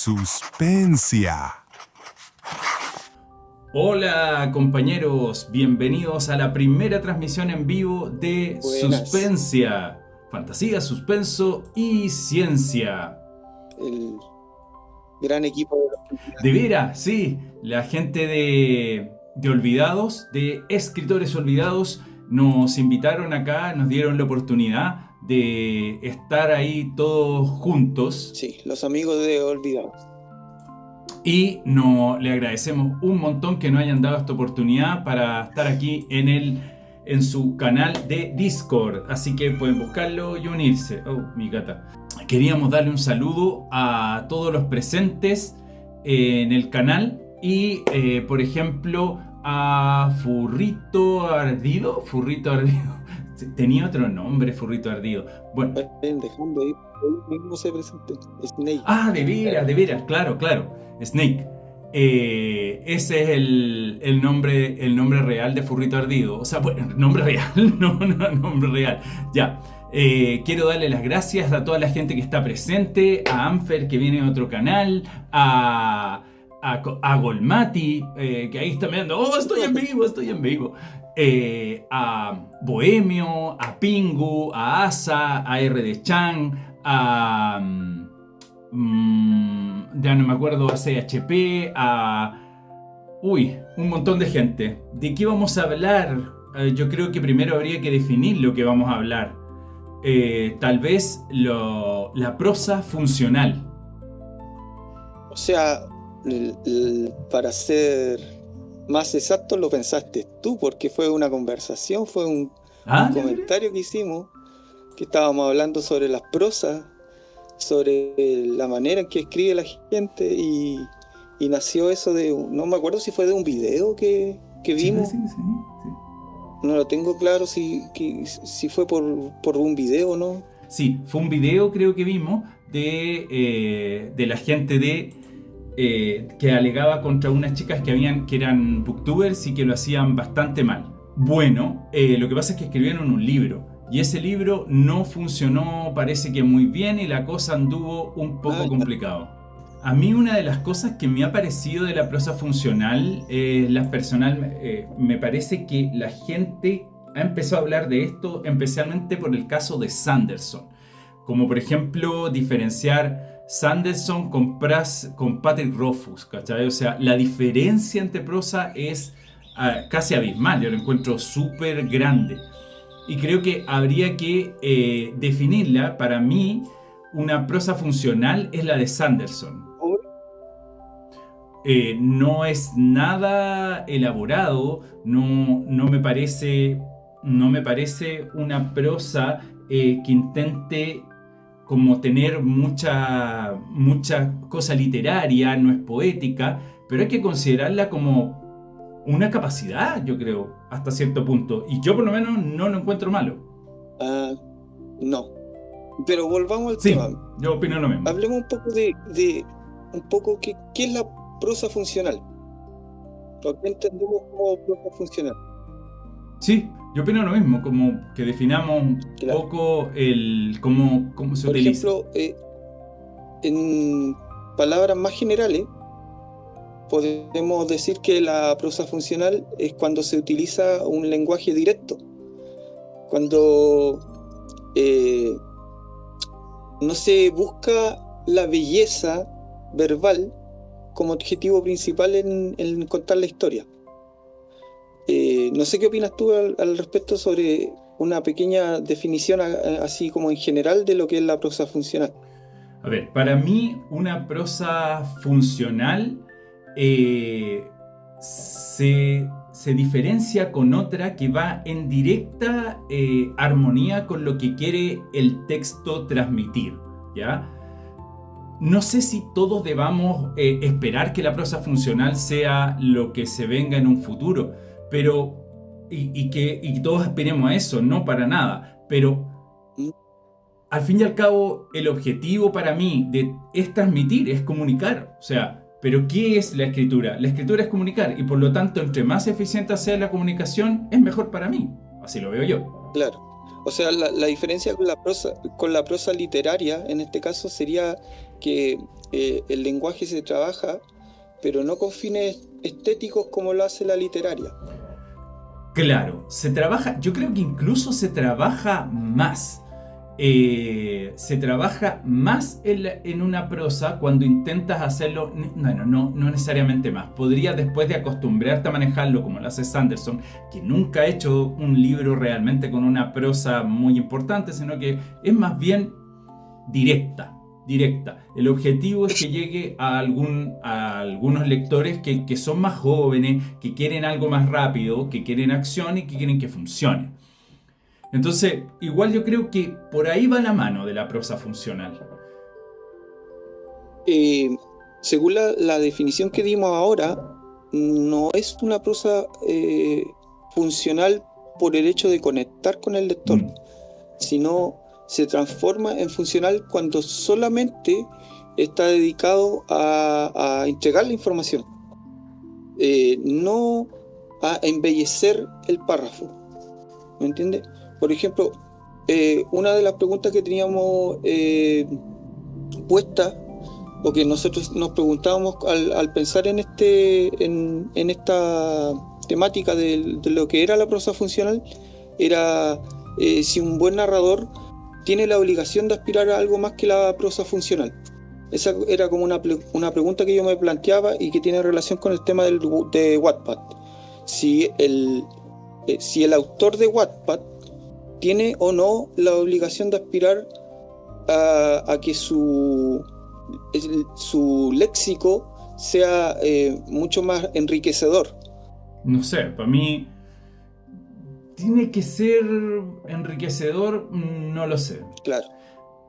Suspensia. Hola compañeros, bienvenidos a la primera transmisión en vivo de Buenas. Suspensia, fantasía, suspenso y ciencia. El gran equipo de los De veras, sí, la gente de Olvidados, de Escritores Olvidados, nos invitaron acá, nos dieron la oportunidad de estar ahí todos juntos. Sí, los amigos de Olvidados. Y le agradecemos un montón que nos hayan dado esta oportunidad para estar aquí en su canal de Discord. Así que pueden buscarlo y unirse. Oh, mi gata. Queríamos darle un saludo a todos los presentes en el canal. Y, por ejemplo, a Furrito Ardido. Furrito Ardido. Tenía otro nombre, Furrito Ardido. Bueno. Vayan dejando ahí, hoy mismo se presentó. Snake. Ah, de veras, claro. Snake. Ese es el nombre real de Furrito Ardido. O sea, bueno, nombre real, no, nombre real. Ya. Quiero darle las gracias a toda la gente que está presente, a Amfer que viene de otro canal, a Golmati, que ahí está mirando, oh, estoy en vivo. A Bohemio, a Pingu, a Asa, a RD Chan, a ya no me acuerdo, a CHP, un montón de gente. ¿De qué vamos a hablar? Yo creo que primero habría que definir lo que vamos a hablar. Tal vez la prosa funcional. O sea, para ser más exacto lo pensaste tú, porque fue una conversación, fue un comentario que hicimos, que estábamos hablando sobre las prosas, sobre la manera en que escribe la gente, y nació eso de, no me acuerdo si fue de un video que vimos. Sí. No lo tengo claro si fue por un video o no. Sí, fue un video creo que vimos de la gente que alegaba contra unas chicas que eran booktubers y que lo hacían bastante mal. Bueno, lo que pasa es que escribieron un libro y ese libro no funcionó, parece que muy bien, y la cosa anduvo un poco complicado. A mí una de las cosas que me ha parecido de la prosa funcional, me parece que la gente ha empezado a hablar de esto especialmente por el caso de Sanderson. Como por ejemplo diferenciar Sanderson con Patrick Rothfuss, ¿cachai? O sea, la diferencia entre prosa es casi abismal, yo lo encuentro súper grande. Y creo que habría que definirla. Para mí, una prosa funcional es la de Sanderson. No es nada elaborado, no me parece una prosa que intente como tener mucha cosa literaria, no es poética, pero hay que considerarla como una capacidad, yo creo, hasta cierto punto. Y yo por lo menos no lo encuentro malo. No. Pero volvamos al tema. Yo opino lo mismo. Hablemos un poco de qué es la prosa funcional. ¿Por qué entendemos como prosa funcional? Sí, yo opino lo mismo, como que definamos un poco cómo se utiliza. Por ejemplo, en palabras más generales, podemos decir que la prosa funcional es cuando se utiliza un lenguaje directo. Cuando no se busca la belleza verbal como objetivo principal en contar la historia. No sé qué opinas tú al respecto sobre una pequeña definición así como en general de lo que es la prosa funcional. A ver, para mí una prosa funcional se diferencia con otra que va en directa armonía con lo que quiere el texto transmitir, ¿ya? No sé si todos debamos esperar que la prosa funcional sea lo que se venga en un futuro, pero y todos aspiremos a eso, no para nada, pero al fin y al cabo el objetivo para mí es transmitir, es comunicar, o sea, pero ¿qué es la escritura? La escritura es comunicar, y por lo tanto entre más eficiente sea la comunicación es mejor para mí, así lo veo yo. Claro. O sea, la diferencia con la prosa literaria, en este caso, sería que el lenguaje se trabaja, pero no con fines estéticos como lo hace la literaria. Claro, se trabaja, yo creo que incluso se trabaja más. Se trabaja más en una prosa cuando intentas hacerlo, no necesariamente más. Podrías, después de acostumbrarte a manejarlo como lo hace Sanderson, que nunca ha hecho un libro realmente con una prosa muy importante, sino que es más bien directa. El objetivo es que llegue a algunos lectores que son más jóvenes, que quieren algo más rápido, que quieren acción y que quieren que funcione. Entonces, igual yo creo que por ahí va la mano de la prosa funcional. Según la definición que dimos ahora, no es una prosa funcional por el hecho de conectar con el lector, sino se transforma en funcional cuando solamente está dedicado a entregar la información, no a embellecer el párrafo. ¿Me entiendes? Por ejemplo, una de las preguntas que teníamos puesta, o que nosotros nos preguntábamos al pensar en esta temática de lo que era la prosa funcional, era si un buen narrador tiene la obligación de aspirar a algo más que la prosa funcional. Esa era como una pregunta que yo me planteaba y que tiene relación con el tema de Wattpad. Si el autor de Wattpad tiene o no la obligación de aspirar a que su léxico sea mucho más enriquecedor. No sé, para mí tiene que ser enriquecedor, no lo sé. Claro.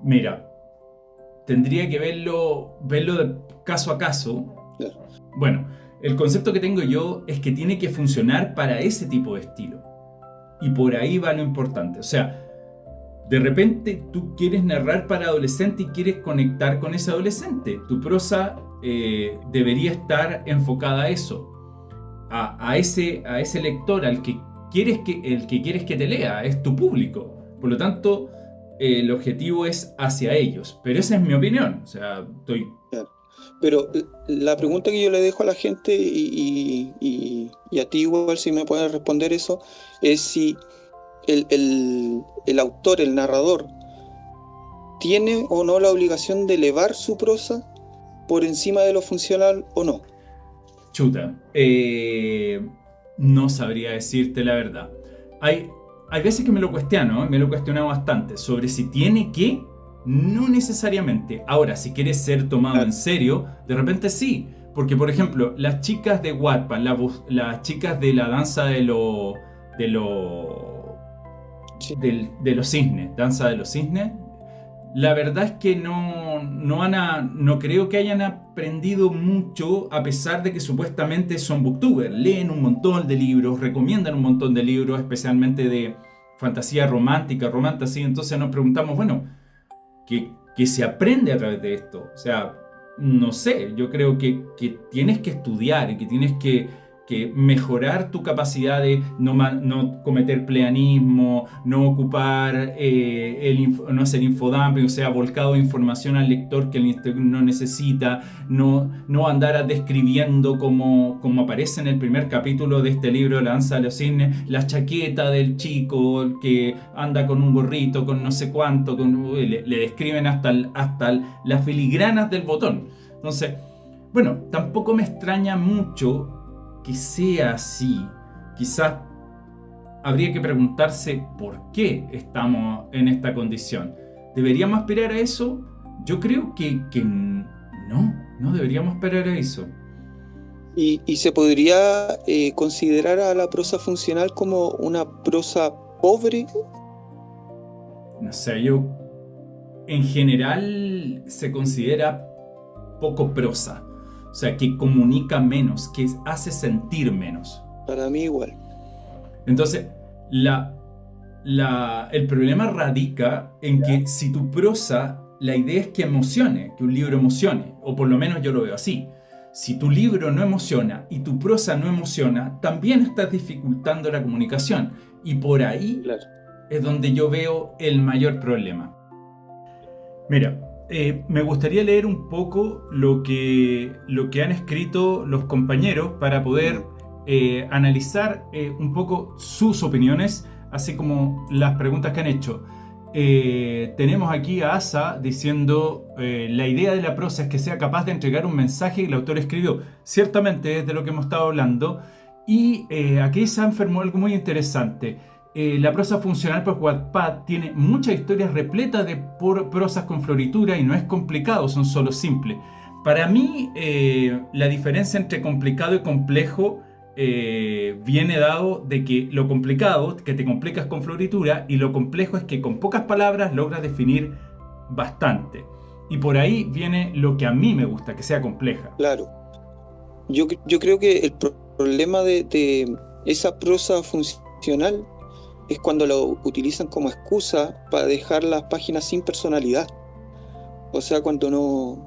Mira, tendría que verlo de caso a caso. Claro. Bueno, el concepto que tengo yo es que tiene que funcionar para ese tipo de estilo. Y por ahí va lo importante. O sea, de repente tú quieres narrar para adolescente y quieres conectar con ese adolescente. Tu prosa debería estar enfocada a eso. A ese lector al que quieres que te lea. Es tu público. Por lo tanto, el objetivo es hacia ellos. Pero esa es mi opinión. O sea, estoy... Claro. Pero la pregunta que yo le dejo a la gente y a ti igual si me puedes responder eso, es si el autor, el narrador, tiene o no la obligación de elevar su prosa por encima de lo funcional o no. Chuta, no sabría decirte la verdad. Hay veces que me lo cuestiono bastante sobre si tiene que. No necesariamente. Ahora, si quieres ser tomado en serio, de repente sí. Porque, por ejemplo, las chicas de Wattpad, las chicas de la danza de los cisnes, danza de los cisnes, la verdad es que no creo que hayan aprendido mucho, a pesar de que supuestamente son booktubers. Leen un montón de libros, recomiendan un montón de libros, especialmente de fantasía romántica, romantasy. Entonces nos preguntamos, bueno, ¿qué se aprende a través de esto? O sea, no sé, yo creo que tienes que estudiar y que tienes que mejorar tu capacidad de no cometer pleonasmo, no ocupar, no hacer infodumping, o sea, volcado de información al lector que el lector no necesita, no andar describiendo como aparece en el primer capítulo de este libro, La danza de los cisnes, la chaqueta del chico que anda con un gorrito, con no sé cuánto, le describen hasta las filigranas del botón. Entonces, bueno, tampoco me extraña mucho que sea así. Quizás habría que preguntarse por qué estamos en esta condición. ¿Deberíamos aspirar a eso? Yo creo que no deberíamos aspirar a eso. ¿Y se podría considerar a la prosa funcional como una prosa pobre? No sé, en general se considera poco prosa. O sea, que comunica menos, que hace sentir menos. Para mí igual. Entonces, el problema radica en que si tu prosa, la idea es que emocione, que un libro emocione, o por lo menos yo lo veo así. Si tu libro no emociona y tu prosa no emociona, también estás dificultando la comunicación. Y por ahí es donde yo veo el mayor problema. Mira, me gustaría leer un poco lo que han escrito los compañeros para poder analizar un poco sus opiniones, así como las preguntas que han hecho. Tenemos aquí a Asa diciendo la idea de la prosa es que sea capaz de entregar un mensaje que el autor escribió. Ciertamente es de lo que hemos estado hablando. Y aquí se enfermó algo muy interesante. La prosa funcional por Wattpad tiene muchas historias repletas de prosas con floritura y no es complicado, son solo simples. Para mí, la diferencia entre complicado y complejo viene dado de que lo complicado, que te complicas con floritura, y lo complejo es que con pocas palabras logras definir bastante. Y por ahí viene lo que a mí me gusta, que sea compleja. Claro. Yo creo que el problema de esa prosa funcional es cuando lo utilizan como excusa para dejar las páginas sin personalidad. O sea, cuando no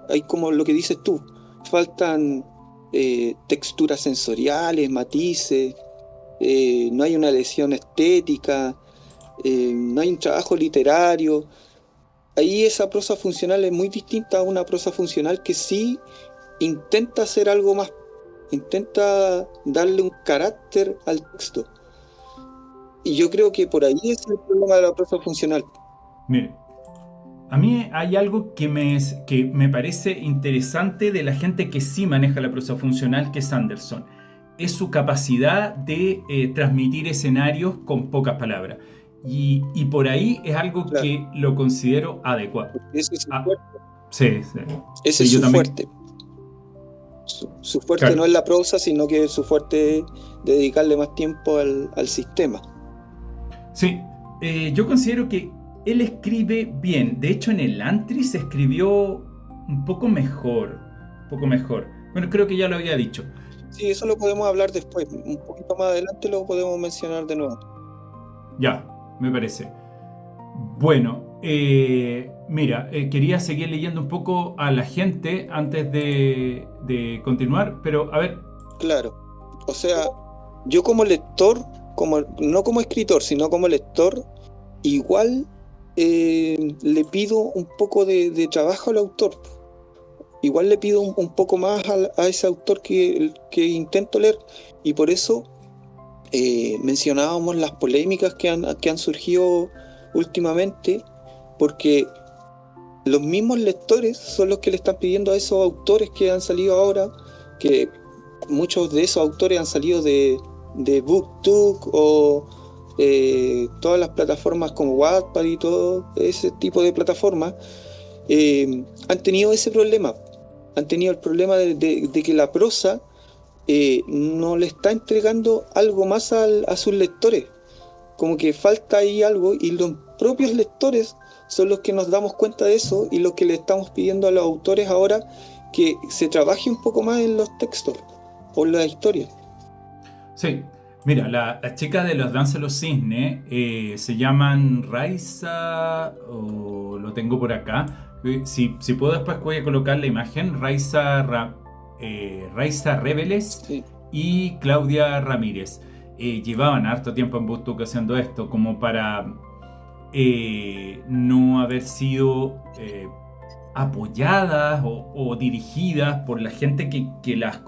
hay, como lo que dices tú, faltan texturas sensoriales, matices, no hay una lesión estética, no hay un trabajo literario. Ahí esa prosa funcional es muy distinta a una prosa funcional que sí intenta hacer algo más, intenta darle un carácter al texto. Y yo creo que por ahí es el problema de la prosa funcional. Mire, a mí hay algo que me parece interesante de la gente que sí maneja la prosa funcional, que es Anderson. Es su capacidad de transmitir escenarios con pocas palabras. Y por ahí es algo Claro. Que lo considero adecuado. Ese es su fuerte. Sí. Ese es su fuerte. Su fuerte, claro, no es la prosa, sino que su fuerte es dedicarle más tiempo al sistema. Sí, yo considero que él escribe bien. De hecho, en el Antri se escribió un poco mejor. Bueno, creo que ya lo había dicho. Sí, eso lo podemos hablar después. Un poquito más adelante lo podemos mencionar de nuevo. Ya, me parece. Bueno, mira, quería seguir leyendo un poco a la gente antes de continuar, pero a ver. Claro, o sea, yo como lector, no como escritor, sino como lector, igual le pido un poco de trabajo al autor. Igual le pido un poco más a ese autor que intento leer, y por eso mencionábamos las polémicas que han surgido últimamente, porque los mismos lectores son los que le están pidiendo a esos autores que han salido ahora, que muchos de esos autores han salido de BookTok o todas las plataformas como Wattpad y todo ese tipo de plataformas, han tenido ese problema. Han tenido el problema de que la prosa no le está entregando algo más a sus lectores. Como que falta ahí algo, y los propios lectores son los que nos damos cuenta de eso, y los que le estamos pidiendo a los autores ahora que se trabaje un poco más en los textos o en la historia. Sí, mira, las chicas de los Danza de los Cisnes se llaman Raiza, o lo tengo por acá. Si puedo después voy a colocar la imagen. Raiza Reveles, sí, y Claudia Ramírez. Llevaban harto tiempo en BookTok haciendo esto, como para no haber sido apoyadas o dirigidas por la gente que las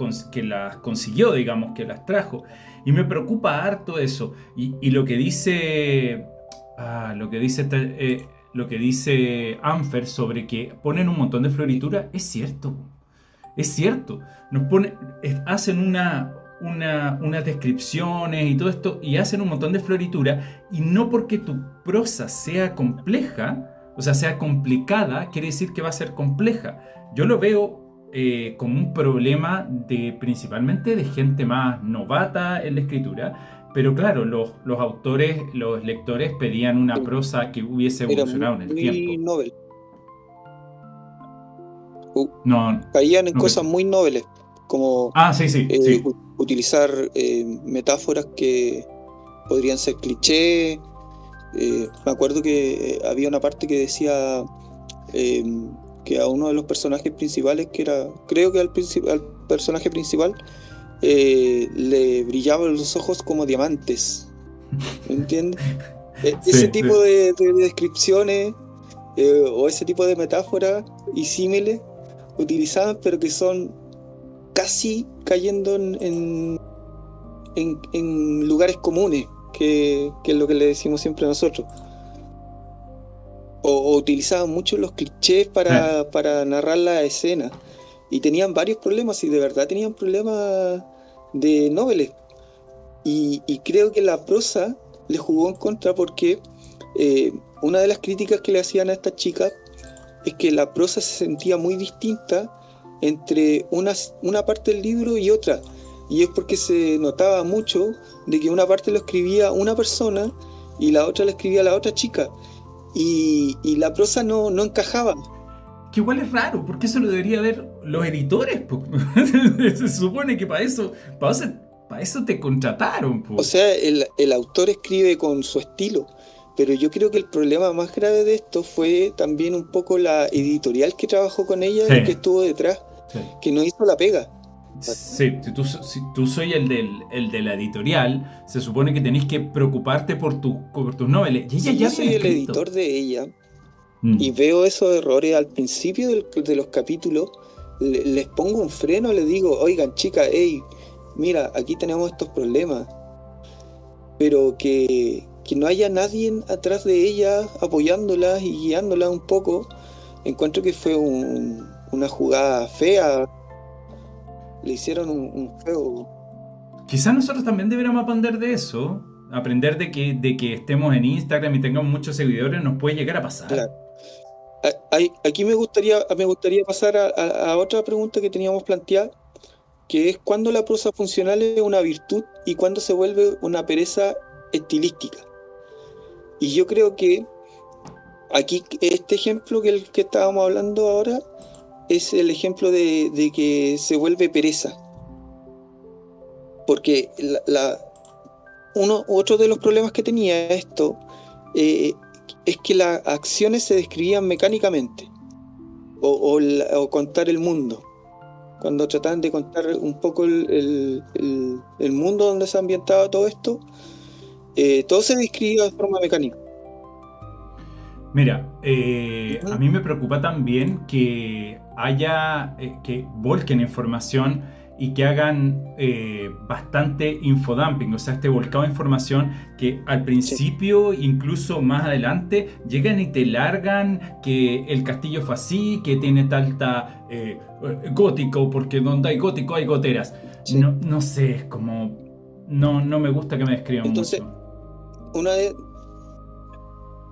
consiguió, digamos, que las trajo. Y me preocupa harto eso. Y lo que dice Anfer sobre que ponen un montón de floritura, es cierto. Hacen unas descripciones y todo esto, y hacen un montón de floritura, y no porque tu prosa sea compleja, o sea, sea complicada, quiere decir que va a ser compleja. Yo lo veo como un problema principalmente de gente más novata en la escritura, pero claro, los autores, los lectores pedían una prosa que hubiese evolucionado en el tiempo. Novel. Caían en cosas muy nobles, como sí. utilizar metáforas que podrían ser clichés. Me acuerdo que había una parte que decía que a uno de los personajes principales, creo que al personaje principal le brillaban los ojos como diamantes. ¿Me entiendes? Ese tipo de descripciones o ese tipo de metáforas y símiles utilizadas, pero que son casi cayendo en lugares comunes, que es lo que le decimos siempre a nosotros. O utilizaban mucho los clichés para narrar la escena. Y tenían varios problemas, y de verdad tenían problemas de noveles. Y creo que la prosa le jugó en contra porque una de las críticas que le hacían a estas chicas es que la prosa se sentía muy distinta entre una parte del libro y otra. Y es porque se notaba mucho de que una parte lo escribía una persona y la otra lo escribía la otra chica. Y la prosa no encajaba. Que igual es raro, porque eso lo debería ver los editores. Se supone que para eso te contrataron. O sea, el autor escribe con su estilo, pero yo creo que el problema más grave de esto fue también un poco la editorial que trabajó con ella y que estuvo detrás, que no hizo la pega. Sí, si tú soy el de la editorial, se supone que tenés que preocuparte por tus novelas. Y ella yo soy el editor de ella y veo esos errores al principio de los capítulos, les pongo un freno, les digo, oigan chicas, hey, mira, aquí tenemos estos problemas, pero que no haya nadie atrás de ella apoyándolas y guiándolas un poco, encuentro que fue una jugada fea. Le hicieron un feo. Quizás nosotros también deberíamos aprender de eso. Aprender de que estemos en Instagram y tengamos muchos seguidores nos puede llegar a pasar. Claro. Aquí me gustaría pasar a otra pregunta que teníamos planteada, que es cuándo la prosa funcional es una virtud y cuándo se vuelve una pereza estilística. Y yo creo que aquí este ejemplo que estábamos hablando ahora es el ejemplo de que se vuelve pereza. Porque otro de los problemas que tenía esto es que las acciones se describían mecánicamente. O contar el mundo. Cuando trataban de contar un poco el mundo donde se ambientaba todo esto, todo se describía de forma mecánica. Mira, a mí me preocupa también que que volquen información y que hagan bastante infodumping, o sea, este volcado de información que al principio, incluso más adelante, llegan y te largan que el castillo fue así, que tiene talta gótico, porque donde hay gótico hay goteras. Sí. No sé, es como... No me gusta que me describan entonces, mucho.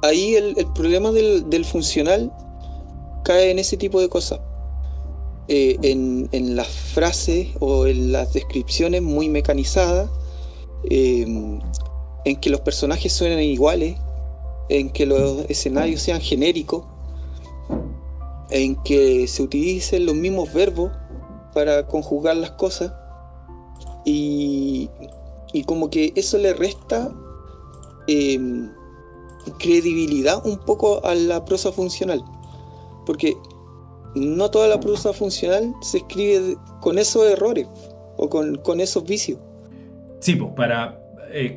Ahí el problema del funcional cae en ese tipo de cosas. En las frases o en las descripciones muy mecanizadas, en que los personajes suenen iguales, en que los escenarios sean genéricos, en que se utilicen los mismos verbos para conjugar las cosas, y como que eso le resta credibilidad un poco a la prosa funcional, porque no toda la prosa funcional se escribe con esos errores o con esos vicios. Sí, pues para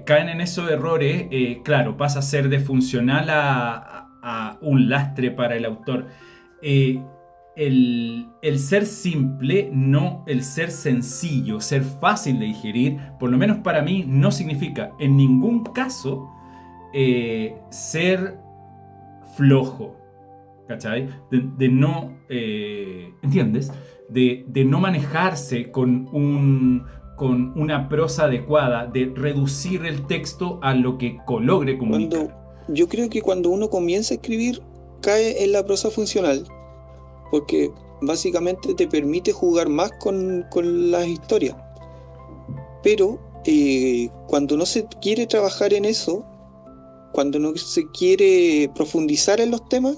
caen en esos errores, claro, pasa a ser de funcional a un lastre para el autor. El ser simple, no el ser sencillo, ser fácil de digerir, por lo menos para mí no significa en ningún caso ser flojo, ¿cachai? De no, ¿entiendes? De no manejarse con una prosa adecuada, de reducir el texto a lo que logre comunicar. Yo creo que cuando uno comienza a escribir, cae en la prosa funcional, porque básicamente te permite jugar más con las historias. Pero cuando no se quiere trabajar en eso, cuando no se quiere profundizar en los temas,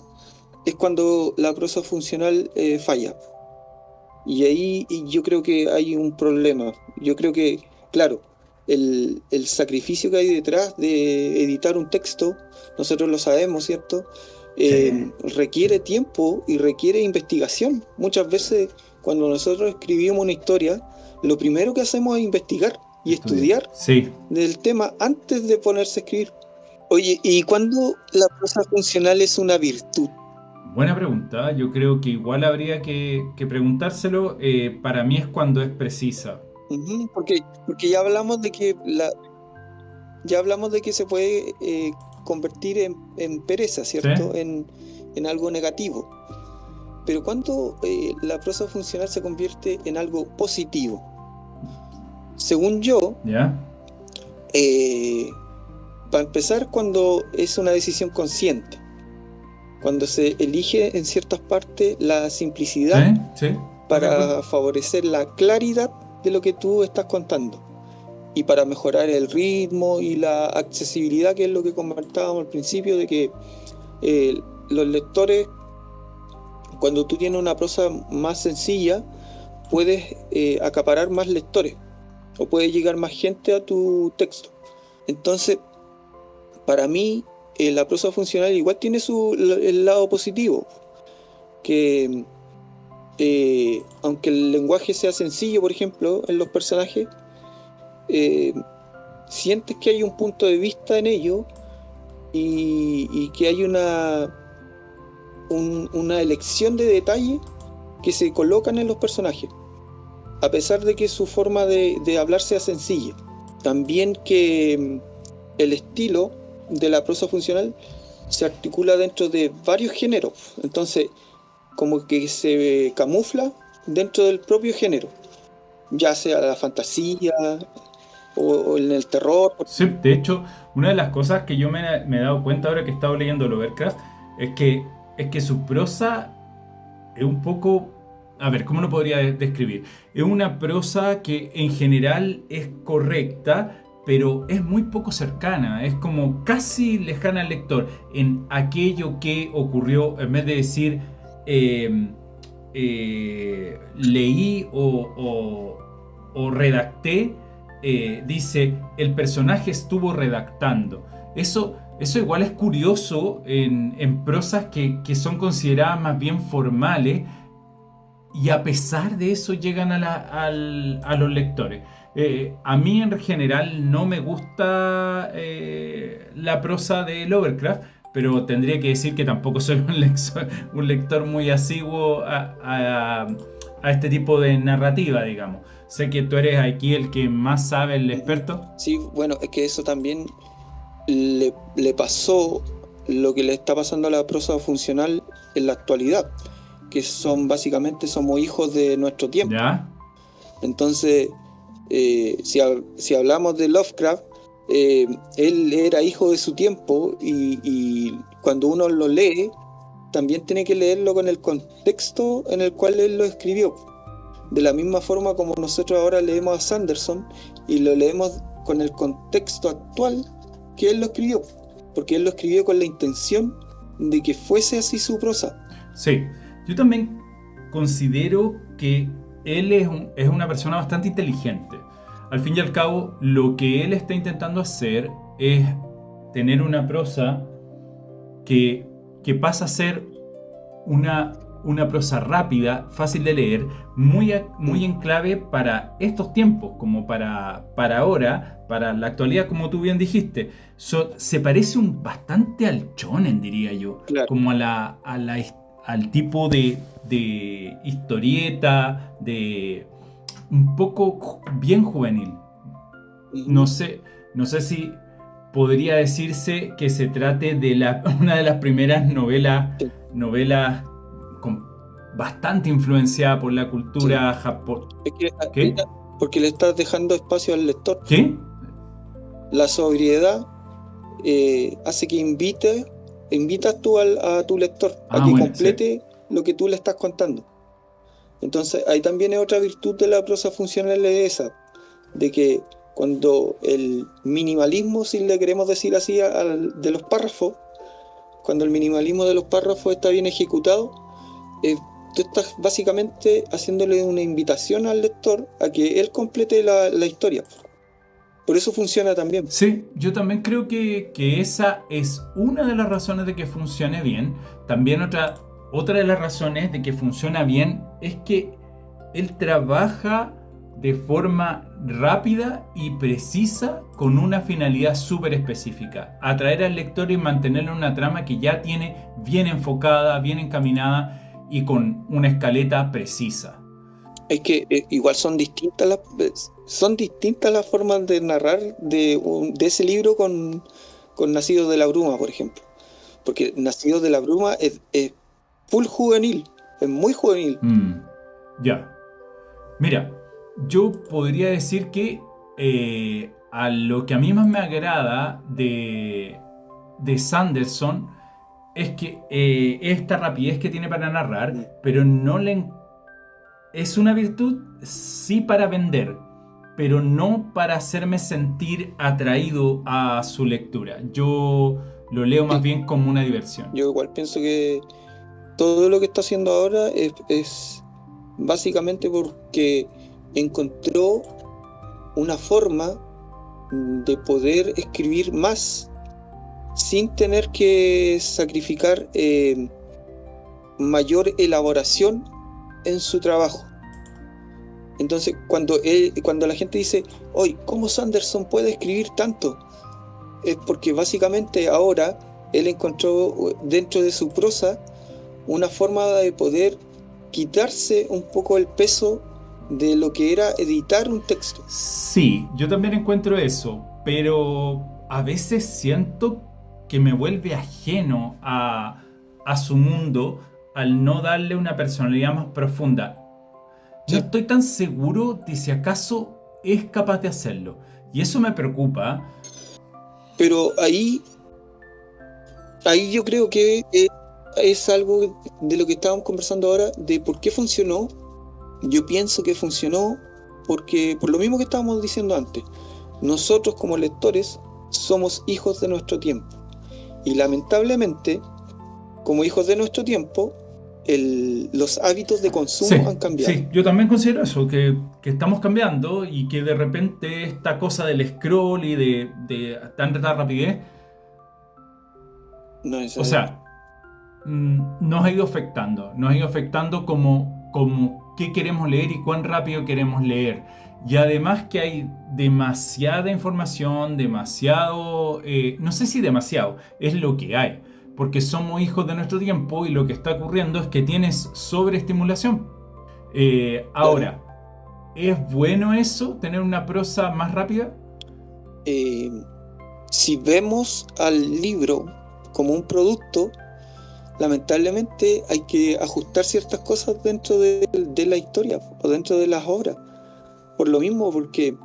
es cuando la prosa funcional falla. Y ahí yo creo que hay un problema. Yo creo que, claro, el sacrificio que hay detrás de editar un texto, nosotros lo sabemos, ¿cierto? Requiere tiempo y requiere investigación. Muchas veces cuando nosotros escribimos una historia, lo primero que hacemos es investigar y estudiar del tema antes de ponerse a escribir. Oye, ¿y cuándo la prosa funcional es una virtud? Buena pregunta. Yo creo que igual habría que preguntárselo. Para mí es cuando es precisa. Porque ya hablamos de que se puede convertir en pereza, ¿cierto? ¿Sí? En algo negativo. Pero cuando la prosa funcional se convierte en algo positivo. Según yo, ¿Ya? para empezar, cuando es una decisión consciente, cuando se elige en ciertas partes la simplicidad ¿Sí? ¿Sí? para favorecer la claridad de lo que tú estás contando y para mejorar el ritmo y la accesibilidad, que es lo que comentábamos al principio, de que los lectores, cuando tú tienes una prosa más sencilla, puedes acaparar más lectores o puede llegar más gente a tu texto. Entonces, para mí, la prosa funcional igual tiene el lado positivo, que aunque el lenguaje sea sencillo, por ejemplo, en los personajes, sientes que hay un punto de vista en ello y que hay una elección de detalle que se colocan en los personajes, a pesar de que su forma de hablar sea sencilla. También que el estilo de la prosa funcional se articula dentro de varios géneros, entonces como que se camufla dentro del propio género, ya sea la fantasía o en el terror. Sí, de hecho, una de las cosas que yo me he dado cuenta ahora que he estado leyendo Lovecraft es que su prosa es un poco... A ver, ¿cómo lo podría describir? Es una prosa que en general es correcta, pero es muy poco cercana. Es como casi lejana al lector en aquello que ocurrió, en vez de decir leí o redacté, dice el personaje estuvo redactando. Eso igual es curioso en prosas que son consideradas más bien formales y a pesar de eso llegan a los lectores. A mí en general no me gusta la prosa de Lovecraft, pero tendría que decir que tampoco soy un lector muy asiduo a este tipo de narrativa, digamos. Sé que tú eres aquí el que más sabe, el experto. Sí, bueno, es que eso también le pasó lo que le está pasando a la prosa funcional en la actualidad, que básicamente somos hijos de nuestro tiempo. ¿Ya? Entonces, si hablamos de Lovecraft, él era hijo de su tiempo y cuando uno lo lee, también tiene que leerlo con el contexto en el cual él lo escribió. De la misma forma como nosotros ahora leemos a Sanderson y lo leemos con el contexto actual que él lo escribió, porque él lo escribió con la intención de que fuese así su prosa. Sí, yo también considero que él es una persona bastante inteligente. Al fin y al cabo, lo que él está intentando hacer es tener una prosa que pasa a ser una prosa rápida, fácil de leer, muy en clave para estos tiempos, como para ahora, para la actualidad, como tú bien dijiste. Se parece bastante al shonen, diría yo, Claro. como al tipo de historieta, de un poco bien juvenil. No sé si podría decirse que se trate de una de las primeras novelas bastante influenciada por la cultura japonesa. ¿Qué? Porque le estás dejando espacio al lector. ¿Qué? La sobriedad hace que invitas tú a tu lector a que complete lo que tú le estás contando. Entonces ahí también es otra virtud de la prosa funcional, esa, de que cuando el minimalismo, si le queremos decir así, de los párrafos, cuando el minimalismo de los párrafos está bien ejecutado, tú estás básicamente haciéndole una invitación al lector a que él complete la historia. Por eso funciona también. Sí, yo también creo que esa es una de las razones de que funcione bien. También otra de las razones de que funciona bien es que él trabaja de forma rápida y precisa con una finalidad súper específica. Atraer al lector y mantenerlo en una trama que ya tiene bien enfocada, bien encaminada y con una escaleta precisa. Es que igual son distintas las formas de narrar de ese libro con Nacidos de la Bruma, por ejemplo. Porque Nacidos de la Bruma es full juvenil, es muy juvenil. Ya. Mira, yo podría decir que a lo que a mí más me agrada de Sanderson es que esta rapidez que tiene para narrar, pero no le... Es una virtud, sí, para vender, pero no para hacerme sentir atraído a su lectura. Yo lo leo más bien como una diversión. Yo igual pienso que todo lo que está haciendo ahora es básicamente porque encontró una forma de poder escribir más sin tener que sacrificar mayor elaboración en su trabajo. Entonces, cuando la gente dice, oye, ¿cómo Sanderson puede escribir tanto? Es porque básicamente ahora él encontró dentro de su prosa una forma de poder quitarse un poco el peso de lo que era editar un texto. Sí, yo también encuentro eso, pero a veces siento que me vuelve ajeno a su mundo al no darle una personalidad más profunda. No estoy tan seguro de si acaso es capaz de hacerlo, y eso me preocupa. Pero ahí yo creo que es algo de lo que estábamos conversando ahora, de por qué funcionó. Yo pienso que funcionó porque, por lo mismo que estábamos diciendo antes, nosotros como lectores somos hijos de nuestro tiempo. Y lamentablemente, como hijos de nuestro tiempo, los hábitos de consumo han cambiado. Sí, yo también considero eso, que estamos cambiando y que de repente esta cosa del scroll y de tanta rapidez, o sea, nos ha ido afectando como qué queremos leer y cuán rápido queremos leer. Y además que hay demasiada información, no sé si demasiado, es lo que hay. Porque somos hijos de nuestro tiempo y lo que está ocurriendo es que tienes sobreestimulación. Ahora, ¿es bueno eso, tener una prosa más rápida? Si vemos al libro como un producto, lamentablemente hay que ajustar ciertas cosas dentro de la historia o dentro de las obras. Por lo mismo, porque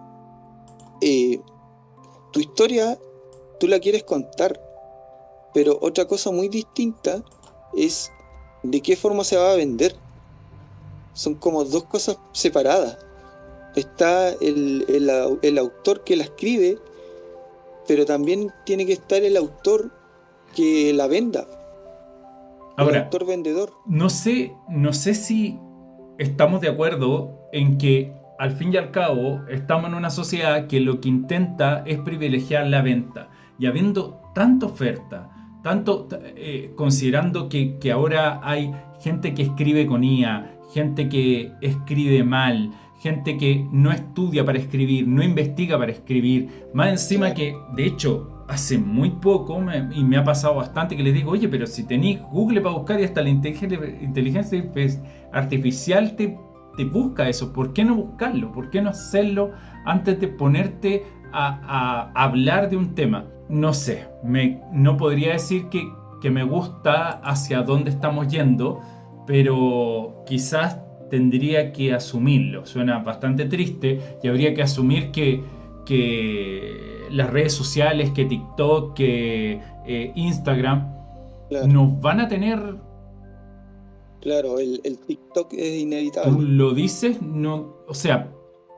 tu historia tú la quieres contar, pero otra cosa muy distinta es de qué forma se va a vender. Son como dos cosas separadas. Está el autor que la escribe, pero también tiene que estar el autor que la venda. Ahora, el autor vendedor. No sé si estamos de acuerdo en que al fin y al cabo estamos en una sociedad que lo que intenta es privilegiar la venta. Y habiendo tanta oferta, considerando que ahora hay gente que escribe con IA, gente que escribe mal, gente que no estudia para escribir, no investiga para escribir, más encima que, de hecho, hace muy poco, y me ha pasado bastante, que les digo, oye, pero si tenéis Google para buscar y hasta la inteligencia artificial te busca eso, ¿por qué no buscarlo? ¿Por qué no hacerlo antes de ponerte a hablar de un tema? No sé, no podría decir que me gusta hacia dónde estamos yendo, pero quizás tendría que asumirlo. Suena bastante triste y habría que asumir que las redes sociales, que TikTok, que Instagram, nos van a tener... Claro, el TikTok es inevitable. Tú lo dices, no, o sea,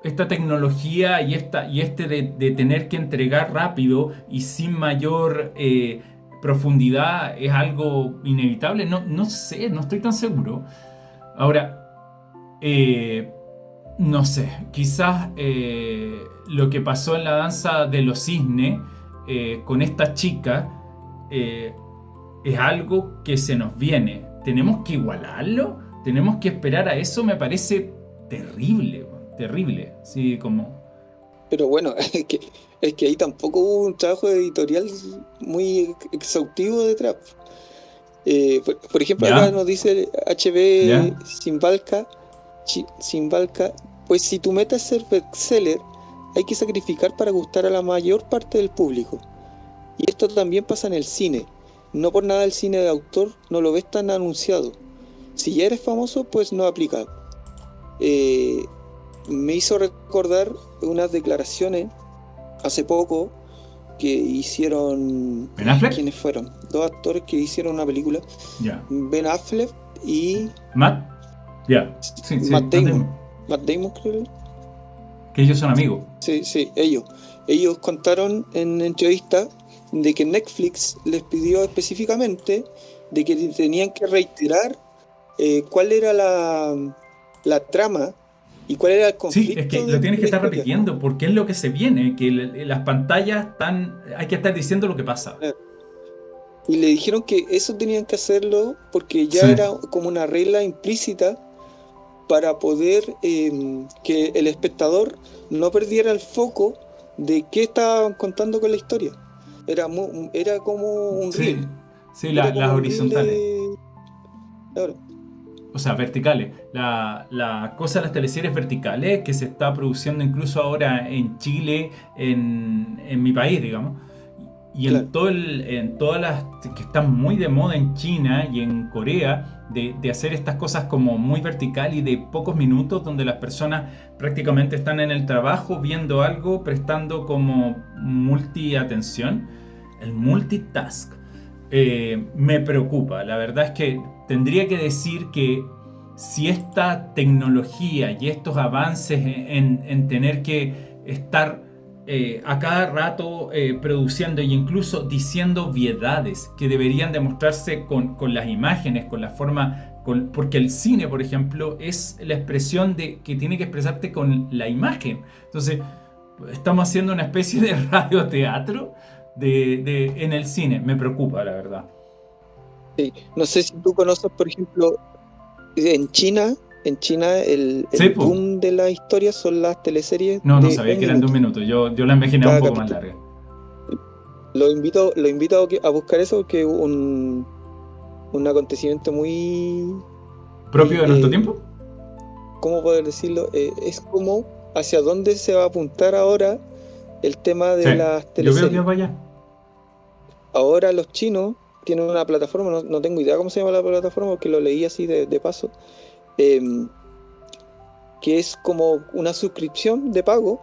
esta tecnología y de tener que entregar rápido y sin mayor profundidad es algo inevitable. No sé, no estoy tan seguro. Ahora, no sé, quizás lo que pasó en la danza de los cisnes con esta chica es algo que se nos viene. ¿Tenemos que igualarlo? ¿Tenemos que esperar a eso? Me parece terrible, terrible, sí, como... Pero bueno, es que ahí tampoco hubo un trabajo editorial muy exhaustivo detrás. Por ejemplo, acá ¿Ya? nos dice HB ¿Ya? Simbalca, pues si tu meta es ser bestseller, hay que sacrificar para gustar a la mayor parte del público. Y esto también pasa en el cine. No por nada el cine de autor no lo ves tan anunciado. Si ya eres famoso, pues no aplica. Eh, Me hizo recordar unas declaraciones hace poco que hicieron... ¿Ben Affleck? ¿Quiénes fueron? Dos actores que hicieron una película. Ya. Ben Affleck y ¿Matt? Ya. Sí, sí, Matt Matt Damon. Damon. Matt Damon, creo. Que ellos son amigos. Sí, sí, ellos. Ellos contaron en entrevista de que Netflix les pidió específicamente de que tenían que reiterar cuál era la trama y cuál era el Sí, es conflicto que de lo tienes que la estar historia. repitiendo porque es lo que se viene, que las pantallas están... Hay que estar diciendo lo que pasa. Y le dijeron que eso tenían que hacerlo porque ya Sí. era como una regla implícita para poder que el espectador no perdiera el foco de qué estaban contando con la historia. Era como un reel. Sí, sí, Era las como un reel horizontales. de... Claro, O sea, verticales. La cosa de las teleseries verticales que se está produciendo incluso ahora en Chile, en mi país, digamos. Y claro. en todas las que están muy de moda en China y en Corea, de hacer estas cosas como muy vertical y de pocos minutos, donde las personas prácticamente están en el trabajo viendo algo, prestando como multi-atención. El multitask me preocupa. La verdad es que tendría que decir que si esta tecnología y estos avances en tener que estar a cada rato produciendo e incluso diciendo obviedades que deberían demostrarse con las imágenes, con la forma, porque el cine, por ejemplo, es la expresión de que tiene que expresarte con la imagen. Entonces, estamos haciendo una especie de radioteatro en el cine. Me preocupa, la verdad. Sí. No sé si tú conoces, por ejemplo, en China Sí, el pues. boom de la historia son las teleseries No, no de sabía un que eran de un minuto minuto. Yo la imaginaba un cada poco más capítulo. larga. Lo invito a buscar eso porque es un acontecimiento muy, ¿Propio de nuestro eh, tiempo? ¿cómo poder decirlo? Es como hacia dónde se va a apuntar ahora el tema Sí. de las Yo veo que teleseries. vaya. Ahora los chinos tienen una plataforma, no tengo idea cómo se llama la plataforma porque lo leí así de paso, eh, que es como una suscripción de pago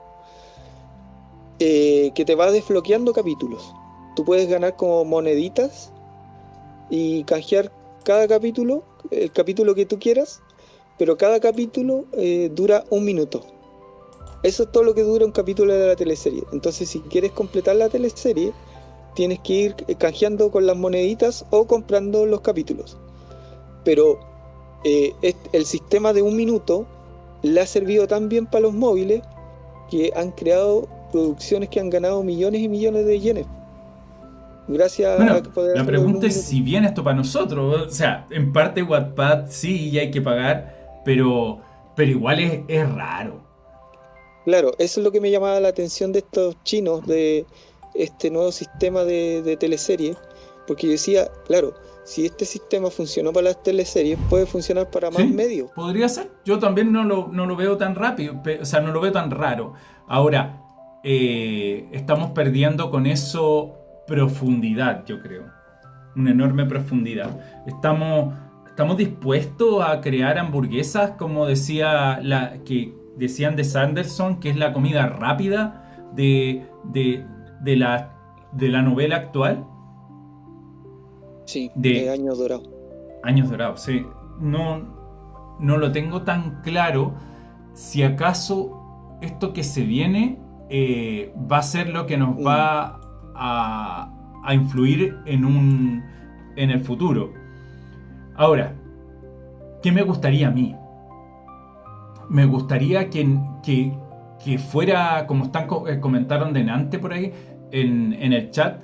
que te va desbloqueando capítulos. Tú puedes ganar como moneditas y canjear cada capítulo, el capítulo que tú quieras, pero cada capítulo dura un minuto. Eso es todo lo que dura un capítulo de la teleserie. Entonces, si quieres completar la teleserie, tienes que ir canjeando con las moneditas o comprando los capítulos. Pero el sistema de un minuto le ha servido tan bien para los móviles que han creado producciones que han ganado millones y millones de yenes. Gracias a Bueno, poder la hacerlo en pregunta un es minuto. si viene esto para nosotros. O sea, en parte Wattpad sí y hay que pagar, pero igual es raro. Claro, eso es lo que me llamaba la atención de estos chinos, de este nuevo sistema de teleseries, porque yo decía, claro, si este sistema funcionó para las teleseries, puede funcionar para más Sí, medios. podría ser. Yo también no lo veo tan rápido, o sea, no lo veo tan raro. Ahora, estamos perdiendo con eso profundidad, yo creo. Una enorme profundidad. Estamos dispuestos a crear hamburguesas, como decía que decían de Sanderson, que es la comida rápida de la novela actual, Sí, de de años dorados. Años Dorados. Sí. No lo tengo tan claro si acaso esto que se viene va a ser lo que nos Mm, va a influir en el futuro. Ahora, ¿qué me gustaría a mí? Me gustaría que fuera, como comentaron delante por ahí en el chat,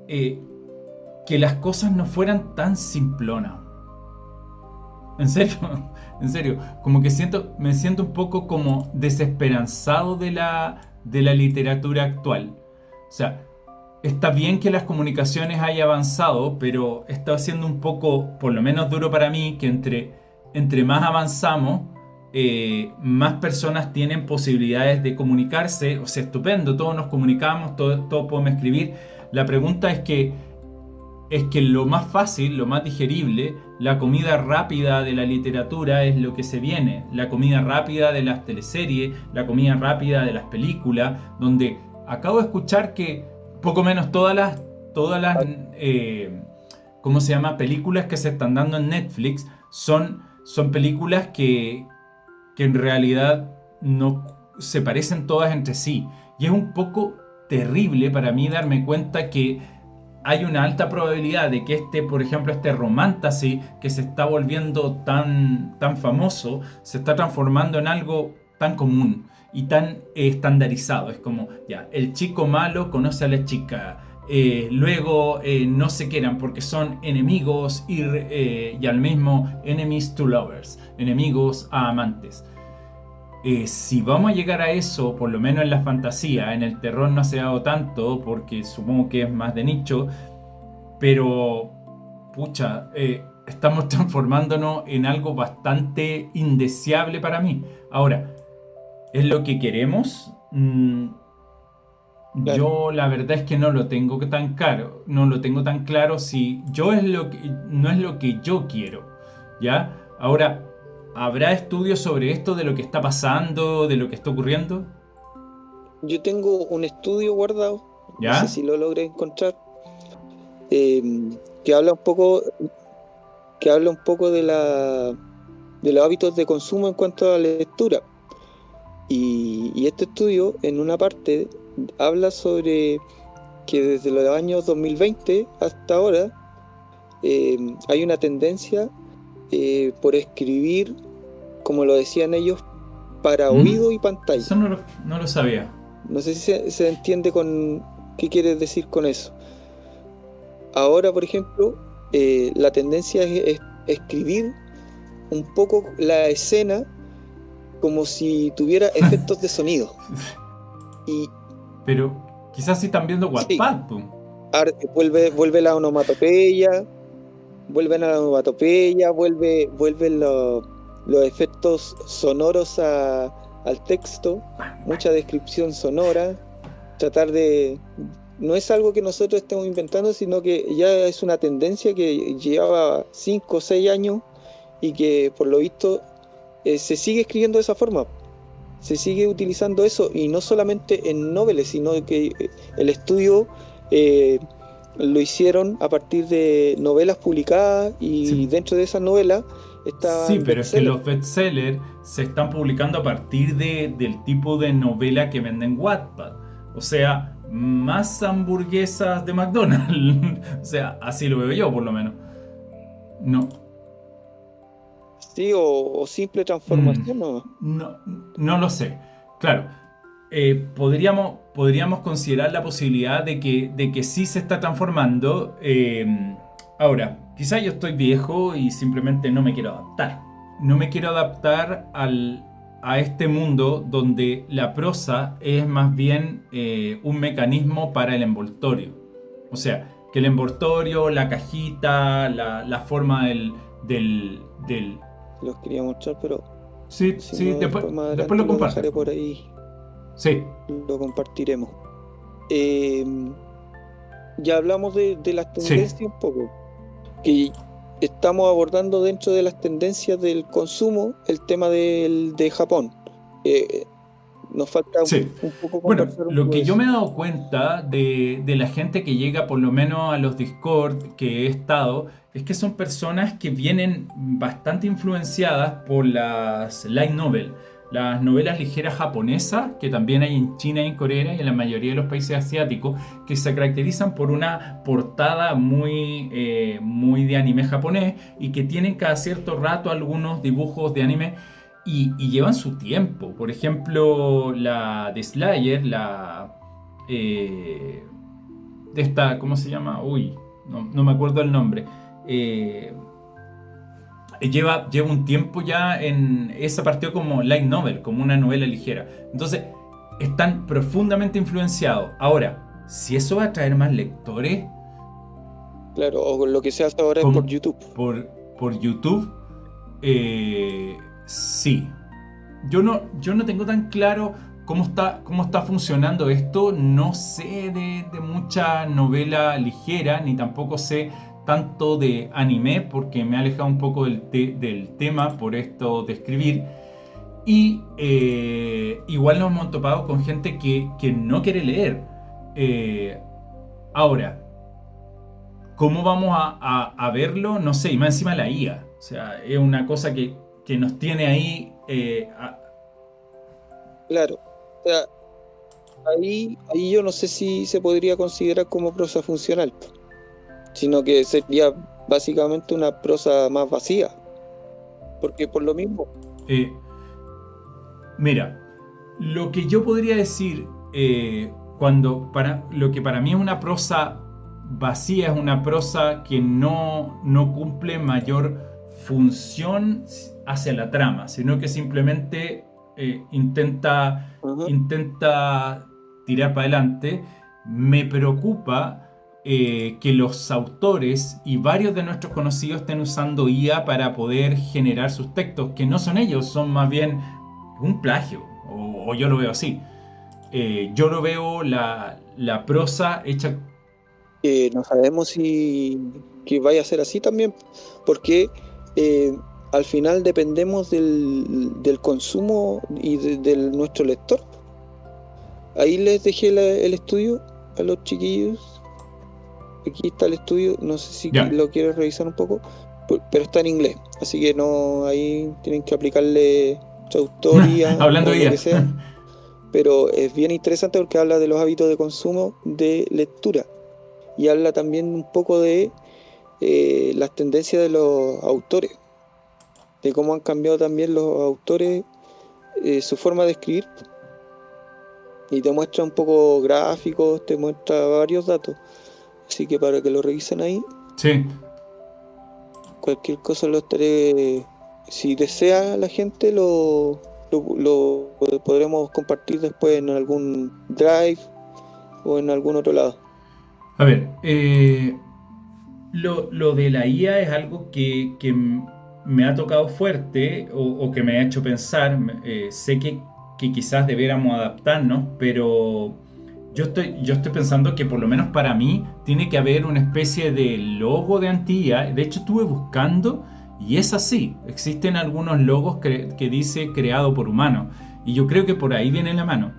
eh, que las cosas no fueran tan simplonas. En serio, En serio, como que me siento un poco como desesperanzado de la literatura actual. O sea, está bien que las comunicaciones hayan avanzado, pero está siendo un poco, por lo menos duro para mí, que entre más avanzamos, más personas tienen posibilidades de comunicarse. O sea, estupendo, todos nos comunicamos, todos podemos escribir. La pregunta es que lo más fácil, lo más digerible, la comida rápida de la literatura es lo que se viene. La comida rápida de las teleseries, la comida rápida de las películas, donde acabo de escuchar que poco menos todas las ¿cómo se llama? Películas que se están dando en Netflix son películas que en realidad no se parecen todas entre sí. Y es un poco terrible para mí darme cuenta que hay una alta probabilidad de que por ejemplo, este romantasy que se está volviendo tan famoso, se está transformando en algo tan común y tan estandarizado. Es como, ya, el chico malo conoce a la chica, luego no se quieran porque son enemigos y al mismo enemies to lovers, enemigos a amantes. Si vamos a llegar a eso, por lo menos en la fantasía, en el terror no se ha dado tanto, porque supongo que es más de nicho, pero, pucha, estamos transformándonos en algo bastante indeseable para mí. Ahora, ¿es lo que queremos? Claro. Yo la verdad es que no lo tengo tan claro, no lo tengo tan claro si no es lo que yo quiero, ¿ya? Ahora, ¿habrá estudios sobre esto, de lo que está pasando, de lo que está ocurriendo? Yo tengo un estudio guardado, no sé ¿Ya? si lo logré encontrar, eh, que habla un poco, de los hábitos de consumo en cuanto a la lectura. Y este estudio, en una parte, habla sobre que desde los años 2020 hasta ahora hay una tendencia por escribir, como lo decían ellos, para oído y pantalla. Eso no lo sabía. No sé si se entiende con qué quieres decir con eso. Ahora, por ejemplo, la tendencia es escribir un poco la escena como si tuviera efectos de sonido. Y Pero quizás sí están viendo sí, Wattpad, tú. vuelve la onomatopeya, vuelven a la onomatopeya, vuelven los efectos sonoros al texto, mucha descripción sonora, tratar de... No es algo que nosotros estemos inventando, sino que ya es una tendencia que llevaba 5 o 6 años y que por lo visto se sigue escribiendo de esa forma. Se sigue utilizando eso, y no solamente en novelas, sino que el estudio lo hicieron a partir de novelas publicadas, y Sí, dentro de esas novelas sí, estaban pero es que bestsellers. los bestsellers se están publicando a partir del tipo de novela que venden Wattpad. O sea, más hamburguesas de McDonald's. O sea, así lo veo yo, por lo menos. No. Sí, o simple Mm, transformación, ¿no? no, no lo sé. Claro, podríamos considerar la posibilidad de que sí se está transformando. Ahora, quizá yo estoy viejo y simplemente no me quiero adaptar. No me quiero adaptar a este mundo donde la prosa es más bien un mecanismo para el envoltorio. O sea, que el envoltorio, la cajita, la forma del. Los quería mostrar, pero Sí, si sí, no, después más después adelante lo lo compartes. dejaré por ahí, Sí, lo compartiremos. Eh, ya hablamos de las sí. tendencias un poco, que estamos abordando dentro de las tendencias del consumo el tema de Japón. Eh, Nos falta Sí. un poco Bueno, conversar un lo poco de que yo eso. me he dado cuenta de la gente que llega por lo menos a los Discord que he estado, es que son personas que vienen bastante influenciadas por las light novel, las novelas ligeras japonesas, que también hay en China y en Corea y en la mayoría de los países asiáticos, que se caracterizan por una portada muy de anime japonés y que tienen cada cierto rato algunos dibujos de anime y llevan su tiempo. Por ejemplo, la de Slayer, eh, de esta, ¿cómo se llama? Uy, no me acuerdo el nombre. Eh, lleva un tiempo ya en esa partió como light novel, como una novela ligera. Entonces, están profundamente influenciados. Ahora, si eso va a atraer más lectores, Claro, o lo que se hace ahora es por YouTube. Por YouTube, sí. Yo no tengo tan claro cómo está funcionando esto. No sé de mucha novela ligera, ni tampoco sé tanto de anime, porque me he alejado un poco del tema por esto de escribir. Y igual nos hemos topado con gente que no quiere leer. Ahora, ¿cómo vamos a verlo? No sé, y más encima la IA. O sea, es una cosa que nos tiene ahí. Claro. O sea, ahí yo no sé si se podría considerar como prosa funcional, sino que sería básicamente una prosa más vacía. Porque por lo mismo, eh, Mira, lo que yo podría decir lo que para mí es una prosa vacía, es una prosa que no cumple mayor función hacia la trama, sino que simplemente ajá, intenta tirar para adelante. Me preocupa que los autores y varios de nuestros conocidos estén usando IA para poder generar sus textos, que no son ellos, son más bien un plagio, o yo lo veo así. Yo no veo la prosa hecha. no sabemos si que vaya a ser así también, porque eh, al final dependemos del consumo y de nuestro lector. Ahí les dejé el estudio a los chiquillos. Aquí está el estudio, no sé si Ya. lo quieres revisar un poco, pero está en inglés, así que no, ahí tienen que aplicarle traductoría Hablando o de lo que ella. sea, pero es bien interesante porque habla de los hábitos de consumo de lectura y habla también un poco de las tendencias de los autores, de cómo han cambiado también los autores su forma de escribir, y te muestra un poco gráficos, te muestra varios datos, así que para que lo revisen ahí. Sí. Cualquier cosa lo estaré. Si desea la gente, lo podremos compartir después en algún drive o en algún otro lado. A ver, lo de la IA es algo que me ha tocado fuerte o que me ha hecho pensar. Sé que quizás debiéramos adaptarnos, pero yo estoy pensando que por lo menos para mí tiene que haber una especie de logo de anti-IA. De hecho, estuve buscando y es así. Existen algunos logos que dice creado por humanos. Y yo creo que por ahí viene la mano.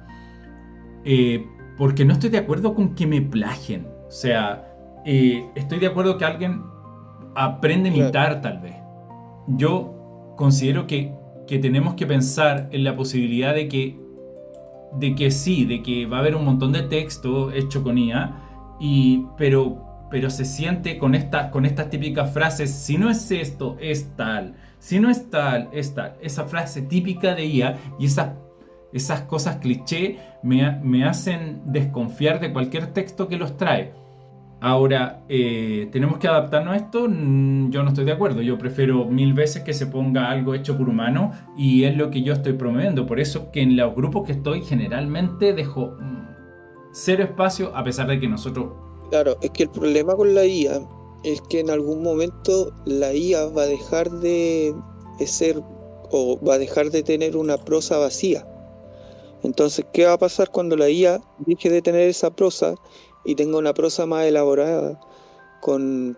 Porque no estoy de acuerdo con que me plagien. O sea, estoy de acuerdo que alguien aprende a Claro, imitar tal vez. Yo considero que tenemos que pensar en la posibilidad de que sí, de que va a haber un montón de texto hecho con IA, pero se siente con estas típicas frases: si no es esto, es tal; si no es tal, es tal. Esa frase típica de IA y esas cosas cliché me hacen desconfiar de cualquier texto que los trae. Ahora, ¿tenemos que adaptarnos a esto? Yo no estoy de acuerdo. Yo prefiero mil veces que se ponga algo hecho por humano, y es lo que yo estoy promoviendo. Por eso que en los grupos que estoy generalmente dejo cero espacio, a pesar de que nosotros. claro, es que el problema con la IA es que en algún momento la IA va a dejar de ser o va a dejar de tener una prosa vacía. Entonces, ¿qué va a pasar cuando la IA deje de tener esa prosa y tenga una prosa más elaborada con,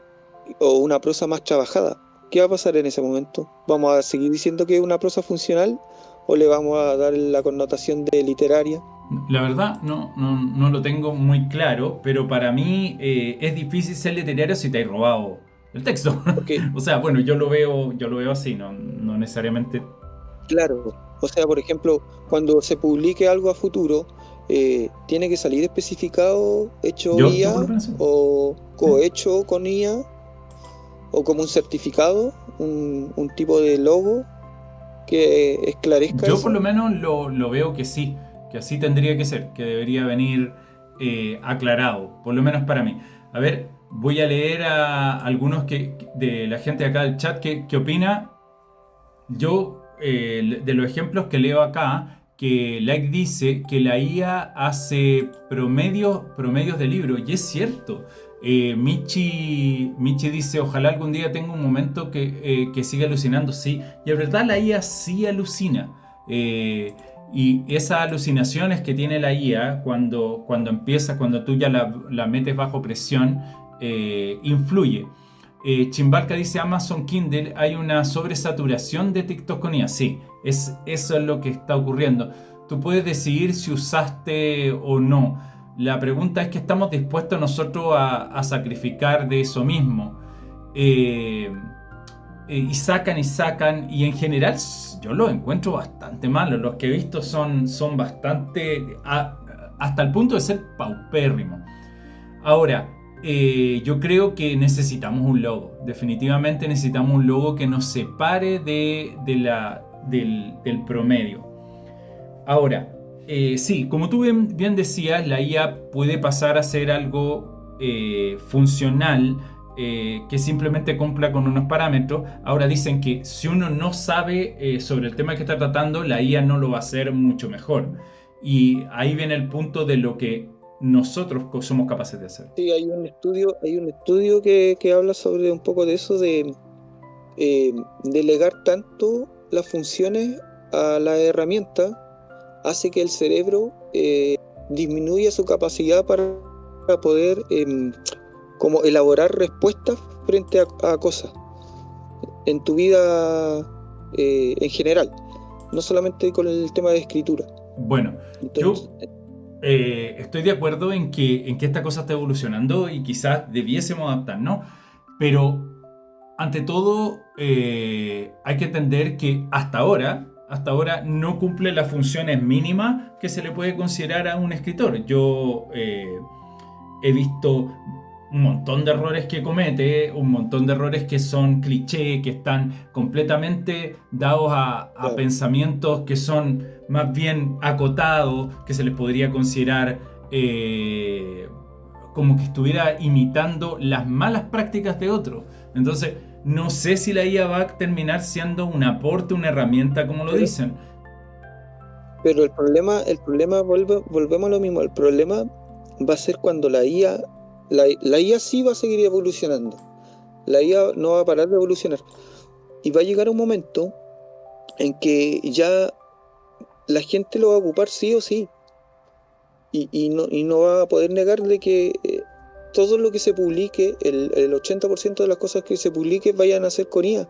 o una prosa más trabajada? ¿Qué va a pasar en ese momento? ¿Vamos a seguir diciendo que es una prosa funcional o le vamos a dar la connotación de literaria? La verdad, no lo tengo muy claro, pero para mí es difícil ser literario si te has robado el texto. Porque, O sea, bueno, yo lo veo así, no necesariamente. claro, o sea, por ejemplo, cuando se publique algo a futuro, tiene que salir especificado hecho Yo por lo IA menos sí. o Sí. cohecho con IA o como un certificado, un tipo de logo que esclarezca Yo por lo eso. menos lo veo que sí, que así tendría que ser, que debería venir aclarado, por lo menos para mí. A ver, voy a leer a algunos de la gente acá del chat que opina. Yo, de los ejemplos que leo acá, que Like dice que la IA hace promedios de libros, y es cierto. Michi dice, ojalá algún día tenga un momento que siga alucinando. Sí, y es verdad, la IA sí alucina. Y esas alucinaciones que tiene la IA cuando empieza, cuando tú ya la metes bajo presión, influye. Chimbalca dice Amazon Kindle, hay una sobresaturación de TikTok con IA. Sí, eso es lo que está ocurriendo. Tú puedes decidir si usaste o no. La pregunta es que estamos dispuestos nosotros a sacrificar de eso mismo. Y sacan, y en general yo los encuentro bastante malos. Los que he visto son bastante, hasta el punto de ser paupérrimos. Ahora, yo creo que necesitamos un logo. Definitivamente necesitamos un logo que nos separe del promedio. Ahora, sí, como tú bien decías, la IA puede pasar a ser algo funcional, que simplemente cumpla con unos parámetros. Ahora dicen que si uno no sabe sobre el tema que está tratando, la IA no lo va a hacer mucho mejor. Y ahí viene el punto de lo que nosotros somos capaces de hacer. Sí, hay un estudio que habla sobre un poco de eso, de delegar tanto las funciones a la herramienta hace que el cerebro disminuya su capacidad para poder como elaborar respuestas frente a cosas en tu vida en general, no solamente con el tema de escritura. Bueno, entonces, yo estoy de acuerdo en que esta cosa está evolucionando y quizás debiésemos adaptarnos, pero ante todo hay que entender que hasta ahora no cumple las funciones mínimas que se le puede considerar a un escritor. Yo he visto un montón de errores que comete, un montón de errores que son cliché, que están completamente dados a pensamientos que son más bien acotados, que se les podría considerar como que estuviera imitando las malas prácticas de otros. Entonces, no sé si la IA va a terminar siendo un aporte, una herramienta, como lo dicen. Pero el problema volvemos a lo mismo. El problema va a ser cuando la IA sí va a seguir evolucionando. La IA no va a parar de evolucionar. Y va a llegar un momento en que ya la gente lo va a ocupar sí o sí. Y no va a poder negar de que todo lo que se publique, el 80% de las cosas que se publique vayan a ser con IA.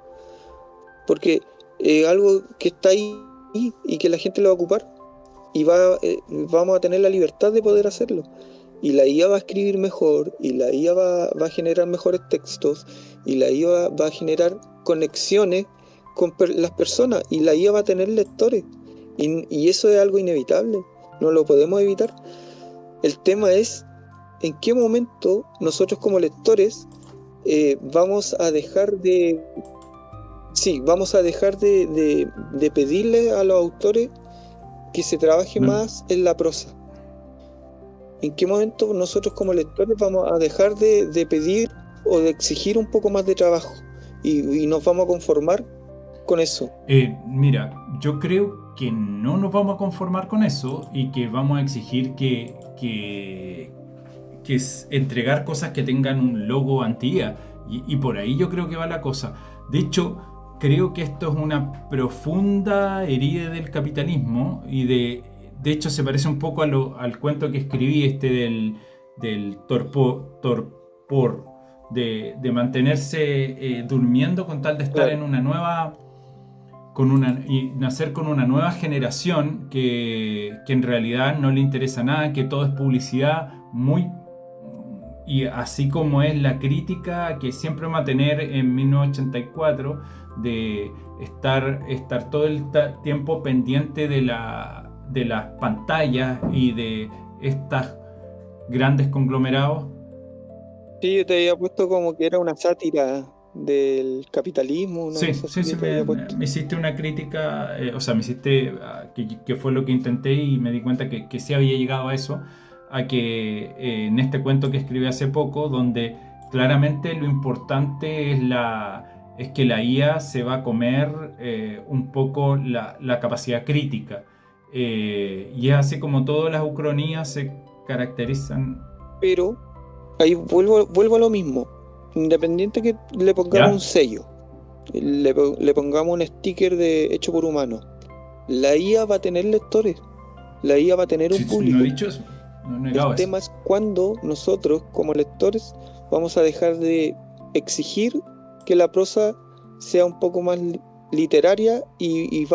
Porque algo que está ahí y que la gente lo va a ocupar. Y vamos a tener la libertad de poder hacerlo. Y la IA va a escribir mejor, y la IA va a generar mejores textos, y la IA va a generar conexiones con las personas, y la IA va a tener lectores. Y eso es algo inevitable, no lo podemos evitar. El tema es en qué momento nosotros como lectores vamos a dejar de pedirle a los autores que se trabaje más en la prosa. ¿En qué momento nosotros como lectores vamos a dejar de pedir o de exigir un poco más de trabajo y nos vamos a conformar con eso? Mira, yo creo que no nos vamos a conformar con eso y que vamos a exigir que es entregar cosas que tengan un logo anti-IA. Y por ahí yo creo que va la cosa. De hecho, creo que esto es una profunda herida del capitalismo y de hecho se parece un poco al cuento que escribí del torpor, de mantenerse durmiendo con tal de estar en una nueva y nacer con una nueva generación que en realidad no le interesa nada, que todo es publicidad y así como es la crítica que siempre vamos a tener en 1984 de estar todo el tiempo pendiente de las pantallas y de estos grandes conglomerados. Sí, yo te había puesto como que era una sátira del capitalismo. Sí, me hiciste una crítica, me hiciste que fue lo que intenté y me di cuenta que sí había llegado a eso, a que en este cuento que escribí hace poco, donde claramente lo importante es es que la IA se va a comer un poco la capacidad crítica. Y es así como todas las ucronías se caracterizan. Pero ahí vuelvo a lo mismo. Independiente que le pongamos un sello, le pongamos un sticker hecho por humanos, la IA va a tener lectores, la IA va a tener un público. No he dicho eso. No he negado El tema es cuando nosotros, como lectores, vamos a dejar de exigir que la prosa sea un poco más literaria y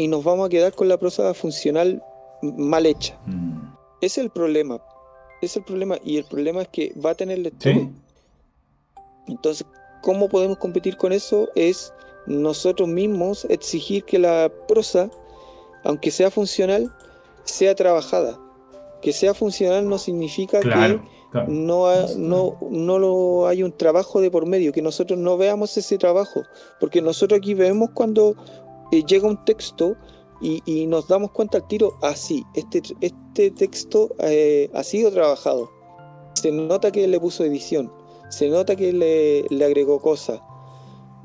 nos vamos a quedar con la prosa funcional mal hecha. Ese es el problema. Y el problema es que va a tener lectores. ¿Sí? Entonces, ¿cómo podemos competir con eso? Es nosotros mismos exigir que la prosa, aunque sea funcional, sea trabajada. Que sea funcional no significa que no hay un trabajo de por medio, que nosotros no veamos ese trabajo, porque nosotros aquí vemos cuando llega un texto y nos damos cuenta al tiro, sí, este texto ha sido trabajado, se nota que le puso edición, se nota que le agregó cosas,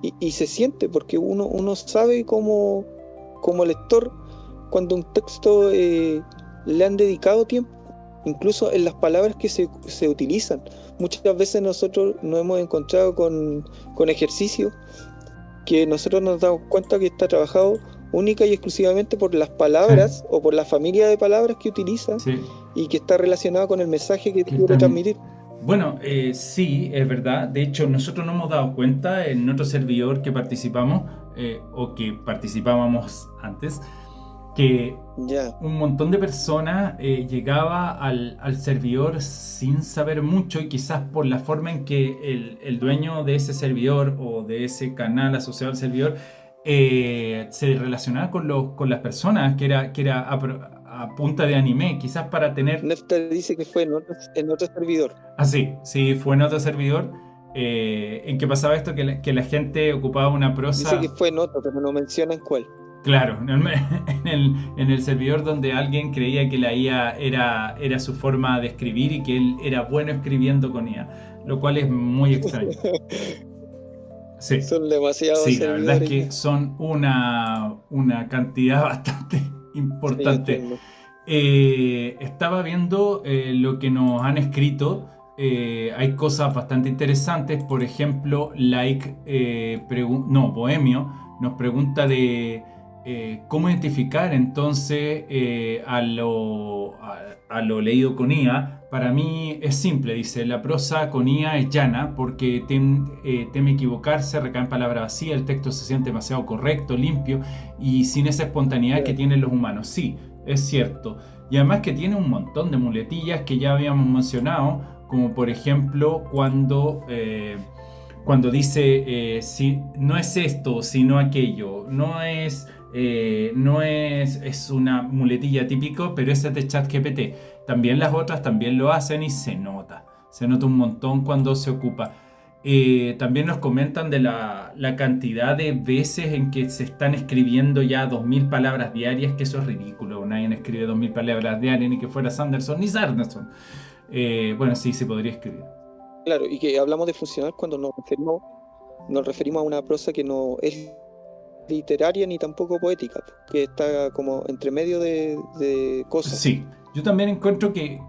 y se siente, porque uno sabe como lector cuando un texto le han dedicado tiempo, incluso en las palabras que se utilizan. Muchas veces nosotros nos hemos encontrado con ejercicios que nosotros nos damos cuenta que está trabajado única y exclusivamente por las palabras o por la familia de palabras que utiliza y que está relacionado con el mensaje que quiere transmitir. Bueno, sí, es verdad. De hecho, nosotros nos hemos dado cuenta en otro servidor que participamos o que participábamos antes, que un montón de personas llegaba al servidor sin saber mucho, y quizás por la forma en que el dueño de ese servidor o de ese canal asociado al servidor se relacionaba con las personas, que era a punta de anime, quizás para tener... Nefta dice que fue en otro servidor. Sí, fue en otro servidor. En que pasaba esto, que la gente ocupaba una prosa... Dice que fue en otro, pero no mencionan cuál. Claro, en el servidor donde alguien creía que la IA era su forma de escribir y que él era bueno escribiendo con IA, lo cual es muy extraño. Sí, son demasiados servidores. La verdad es que son una cantidad bastante importante. Estaba viendo lo que nos han escrito. Hay cosas bastante interesantes. Por ejemplo, Bohemio nos pregunta de cómo identificar entonces a lo leído con IA. Para mí es simple, dice: la prosa con IA es llana porque teme equivocarse, recae en palabras vacías, el texto se siente demasiado correcto, limpio y sin esa espontaneidad que tienen los humanos. Sí, es cierto. Y además que tiene un montón de muletillas que ya habíamos mencionado, como por ejemplo cuando dice si, no es esto, sino aquello, es una muletilla típico, pero esa es de ChatGPT. También las otras también lo hacen y se nota un montón cuando se ocupa. También nos comentan de la cantidad de veces en que se están escribiendo ya 2000 palabras diarias, que eso es ridículo. Nadie escribe 2000 palabras diarias, ni que fuera Sanderson ni Sanderson. Bueno, sí, se podría escribir. Claro, y que hablamos de funcional cuando nos referimos a una prosa que no es literaria ni tampoco poética, que está como entre medio de cosas. Sí, yo también encuentro que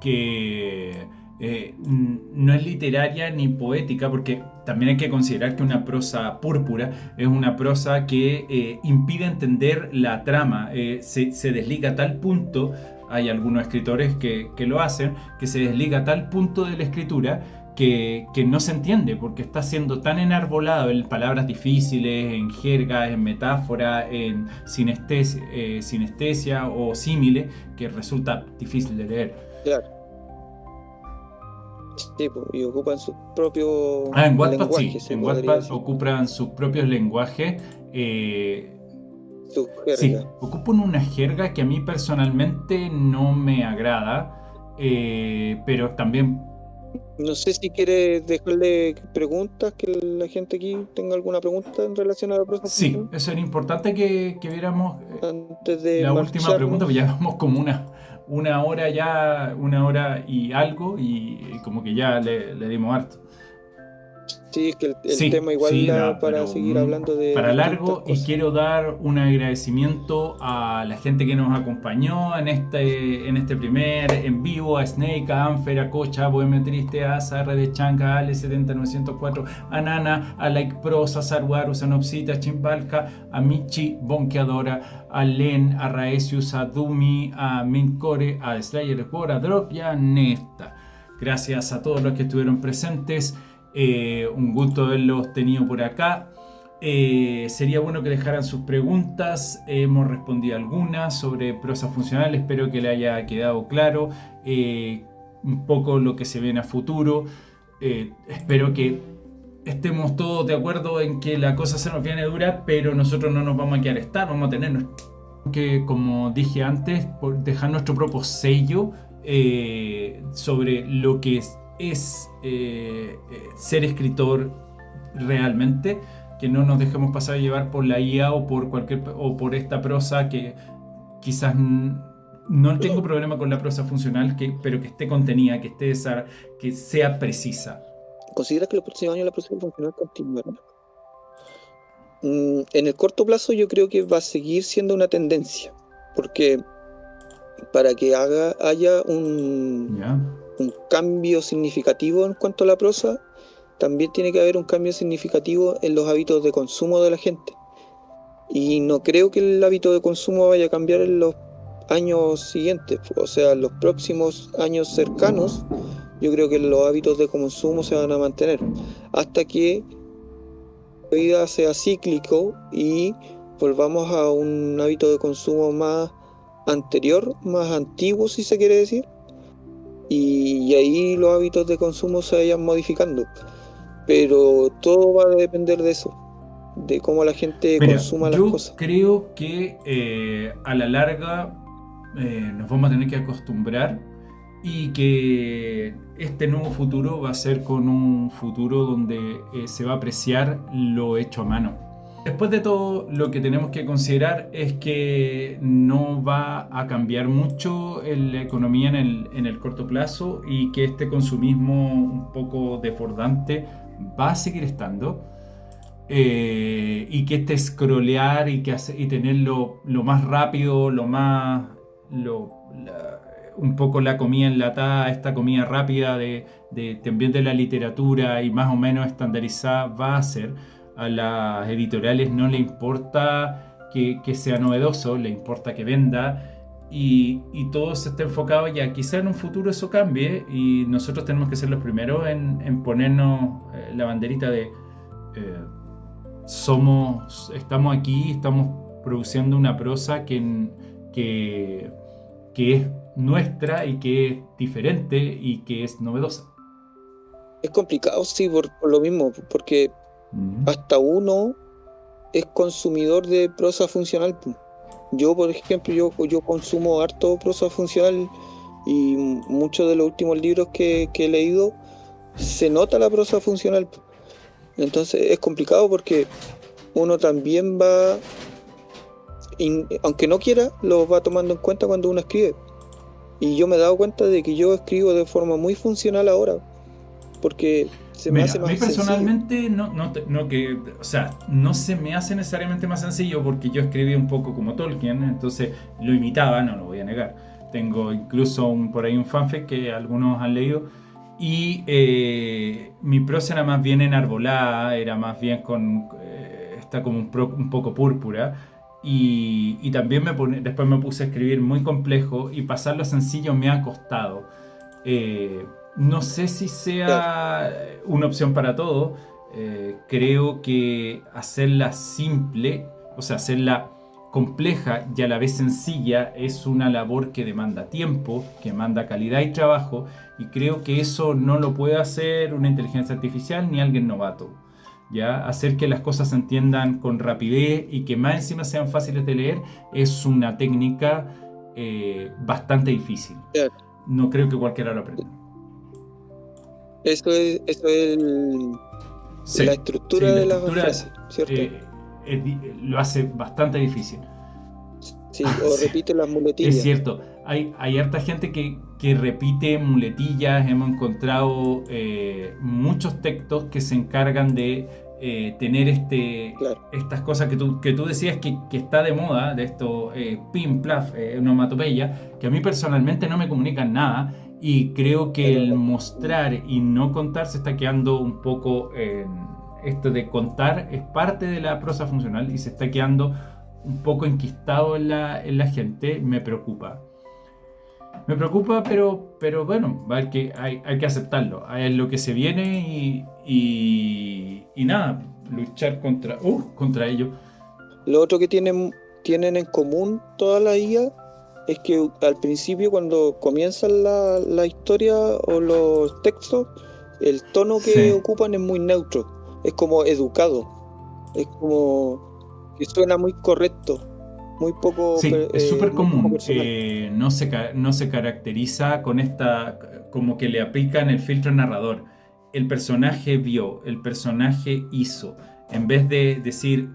no es literaria ni poética, porque también hay que considerar que una prosa púrpura es una prosa que impide entender la trama, se desliga a tal punto. Hay algunos escritores que lo hacen, que se desliga a tal punto de la escritura que no se entiende, porque está siendo tan enarbolado en palabras difíciles, en jerga, en metáfora, en sinestesia o símile, que resulta difícil de leer. Claro. Sí, y ocupan sus propios en Wattpad lenguajes. Sí, en Wattpad ocupan sus propios lenguajes. Sí, ocupan una jerga que a mí personalmente no me agrada, pero también... No sé si quieres dejarle preguntas, que la gente aquí tenga alguna pregunta en relación a la prosa. Sí, eso era importante que viéramos antes de la última pregunta, porque ya vamos como una hora y algo, y como que ya le dimos harto. Sí, es que el tema igual da para seguir hablando de... Para largo, y quiero dar un agradecimiento a la gente que nos acompañó en este primer en vivo, a Snake, a Anfer, a Cocha, a Bohemio Triste, a Sarre de Chanca, a Ale70904, a Nana, a Like Pros, a Sarwaru, a Sanopsita, a Chimbalca, a Michi, Bonkeadora, a Len, a Raesius, a Dumi, a Mincore, a Slayer Sport, a Drop y a Nefta. Gracias a todos los que estuvieron presentes. Un gusto haberlos tenido por acá. Sería bueno que dejaran sus preguntas. Hemos respondido algunas sobre prosa funcional. Espero que le haya quedado claro un poco lo que se viene a futuro. Espero que estemos todos de acuerdo en que la cosa se nos viene dura, pero nosotros no nos vamos a quedar estar. Vamos a tener que, como dije antes, dejar nuestro propio sello sobre lo que es ser escritor realmente, que no nos dejemos pasar a llevar por la IA o por esta prosa que quizás no tengo problema con la prosa funcional, pero que esté contenida, que sea precisa. ¿Consideras que los próximos años la prosa funcional continuará? En el corto plazo yo creo que va a seguir siendo una tendencia, porque para que haya un cambio significativo en cuanto a la prosa, también tiene que haber un cambio significativo en los hábitos de consumo de la gente. Y no creo que el hábito de consumo vaya a cambiar en los años siguientes, o sea, en los próximos años cercanos. Yo creo que los hábitos de consumo se van a mantener hasta que la vida sea cíclico y volvamos a un hábito de consumo más anterior, más antiguo, si se quiere decir, y ahí los hábitos de consumo se vayan modificando, pero todo va a depender de eso, de cómo la gente consuma las cosas. Yo creo que a la larga nos vamos a tener que acostumbrar, y que este nuevo futuro va a ser con un futuro donde se va a apreciar lo hecho a mano. Después de todo, lo que tenemos que considerar es que no va a cambiar mucho la economía en el corto plazo, y que este consumismo un poco desbordante va a seguir estando, y que este scrollear y tenerlo lo más rápido, un poco la comida enlatada, esta comida rápida también de la literatura y más o menos estandarizada, va a hacer. A las editoriales no le importa que sea novedoso, le importa que venda, y todo se está enfocado ya. Quizá en un futuro eso cambie y nosotros tenemos que ser los primeros en ponernos la banderita de estamos aquí, estamos produciendo una prosa que es nuestra y que es diferente y que es novedosa. Es complicado, sí, por lo mismo, porque hasta uno es consumidor de prosa funcional. Yo, por ejemplo, yo consumo harto prosa funcional, y muchos de los últimos libros que he leído se nota la prosa funcional. Entonces es complicado porque uno también va, aunque no quiera, lo va tomando en cuenta cuando uno escribe. Y yo me he dado cuenta de que yo escribo de forma muy funcional ahora, porque se me hace más sencillo. A mí personalmente no se me hace necesariamente más sencillo, porque yo escribí un poco como Tolkien, entonces lo imitaba, no lo voy a negar. Tengo incluso por ahí un fanfic que algunos han leído, y mi prosa era más bien enarbolada, era más bien está como un poco púrpura. Y también después me puse a escribir muy complejo, y pasarlo sencillo me ha costado. No sé si sea una opción para todo. Creo que hacerla simple, o sea, hacerla compleja y a la vez sencilla, es una labor que demanda tiempo, que demanda calidad y trabajo, y creo que eso no lo puede hacer una inteligencia artificial ni alguien novato. ¿Ya? Hacer que las cosas se entiendan con rapidez y que más encima sean fáciles de leer es una técnica bastante difícil. No creo que cualquiera lo aprenda. Eso es la estructura de la frase, ¿cierto? Lo hace bastante difícil. Sí, o Sí, repite las es muletillas. cierto. Hay harta gente que repite muletillas. Hemos encontrado muchos textos que se encargan de tener Claro, estas cosas que tú decías que está de moda, de esto, pim, plaf, onomatopeya, que a mí personalmente no me comunican nada. Y creo que es el verdad. mostrar y no contar se está quedando un poco esto de contar es parte de la prosa funcional y se está quedando un poco enquistado en la gente. Me preocupa. Me preocupa, pero bueno, hay que aceptarlo. Es lo que se viene y nada, luchar contra ello. Lo otro que tienen en común todas las IA es que al principio, cuando comienzan la historia o los textos, el tono que Sí, ocupan es muy neutro, es como educado, es como que suena muy correcto, sí, es súper muy poco común. personal. No se caracteriza con esta, como que le aplican el filtro narrador. El personaje vio, el personaje hizo. En vez de decir,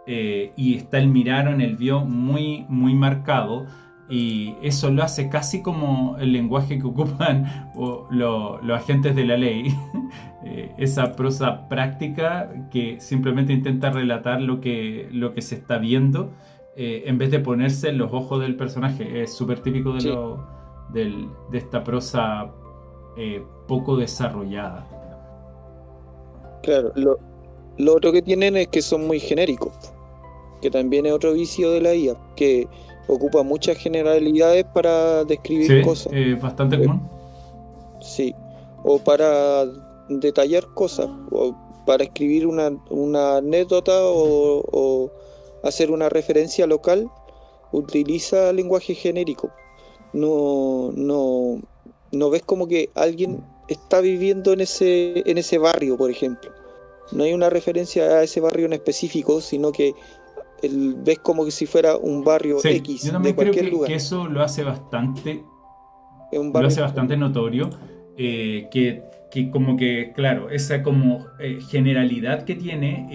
y está el miraron, el vio muy, muy marcado. Y eso lo hace casi como el lenguaje que ocupan los agentes de la ley. Esa prosa práctica que simplemente intenta relatar lo que se está viendo en vez de ponerse en los ojos del personaje. Es súper típico Sí, de esta prosa poco desarrollada. claro. Lo otro que tienen es que son muy genéricos, que también es otro vicio de la IA, que ocupa muchas generalidades para describir Sí, cosas. bastante Eh, común. Sí, o para detallar cosas, o para escribir una anécdota o hacer una referencia local, utiliza lenguaje genérico. No, no, no ves como que alguien está viviendo en ese barrio, por ejemplo. No hay una referencia a ese barrio en específico, sino que ves como que si fuera un barrio Sí, yo X de también creo cualquier que lugar. eso Es un lo barrio hace bastante genérico. notorio, que como que, claro, esa como generalidad que tiene,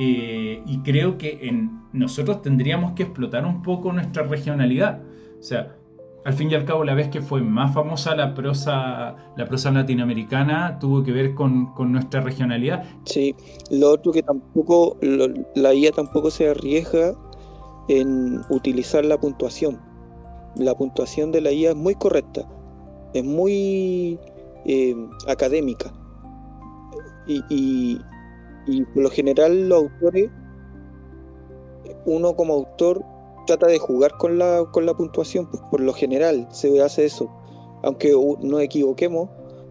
y creo que nosotros tendríamos que explotar un poco nuestra regionalidad. O sea, al fin y al cabo, la vez que fue más famosa la prosa latinoamericana tuvo que ver con nuestra regionalidad. Sí, lo otro que tampoco, la IA tampoco se arriesga en utilizar la puntuación. La puntuación de la IA es muy correcta, es muy académica y, y, y por lo general los autores, uno como autor trata de jugar con con la puntuación, pues por lo general se hace eso, aunque nos equivoquemos,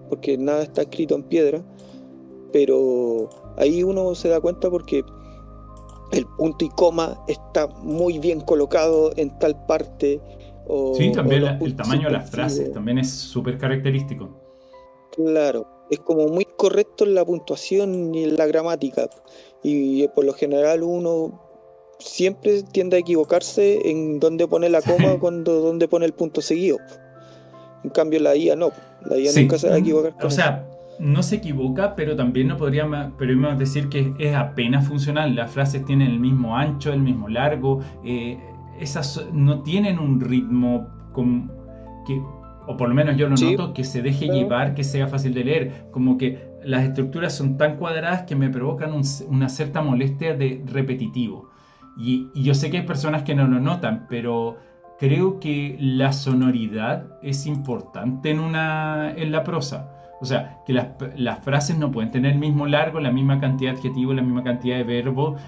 porque nada está escrito en piedra, pero ahí uno se da cuenta porque el punto y coma está muy bien colocado en tal parte, Sí, o también los el puntos tamaño de las frases suspensivos. también es súper característico. Claro, es como muy correcto en la puntuación y en la gramática. Y por lo general uno siempre tiende a equivocarse en dónde pone la coma cuando dónde pone el punto seguido. En cambio la IA no, la IA nunca Sí, se va a equivocar o con eso. sea, no se equivoca, pero también no podríamos decir que es apenas funcional. Las frases tienen el mismo ancho, el mismo largo. Esas no tienen un ritmo que, o por lo menos yo lo Sí, noto, que se deje claro. llevar, que sea fácil de leer. Como que las estructuras son tan cuadradas que me provocan una cierta molestia de repetitivo. Y yo sé que hay personas que no lo notan, pero creo que la sonoridad es importante en la prosa. O sea, que las frases no pueden tener el mismo largo, la misma cantidad de adjetivos, la misma cantidad de verbos.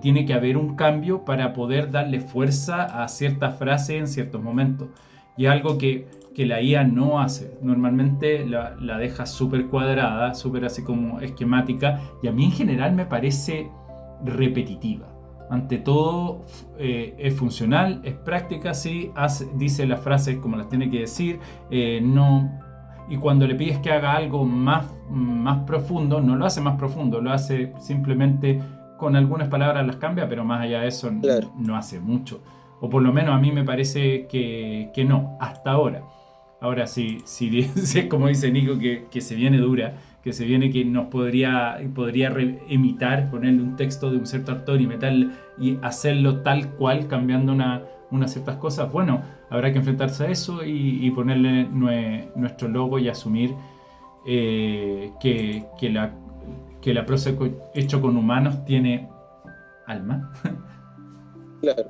Tiene que haber un cambio para poder darle fuerza a ciertas frases en ciertos momentos. Y es algo que la IA no hace. Normalmente la deja súper cuadrada, súper así como esquemática. Y a mí en general me parece repetitiva. Ante todo, es funcional, es práctica, sí, dice las frases como las tiene que decir, no, y cuando le pides que haga algo más profundo, no lo hace más profundo, lo hace simplemente con algunas palabras las cambia, pero más allá de eso Claro. no hace mucho. O por lo menos a mí me parece que no, hasta ahora. Ahora, si es como dice Nico, que se viene dura, que se viene que nos podría imitar, ponerle un texto de un cierto actor y metal y hacerlo tal cual, cambiando unas ciertas cosas, bueno, habrá que enfrentarse a eso y ponerle nuestro logo y asumir que la prosa hecho con humanos tiene alma. Claro,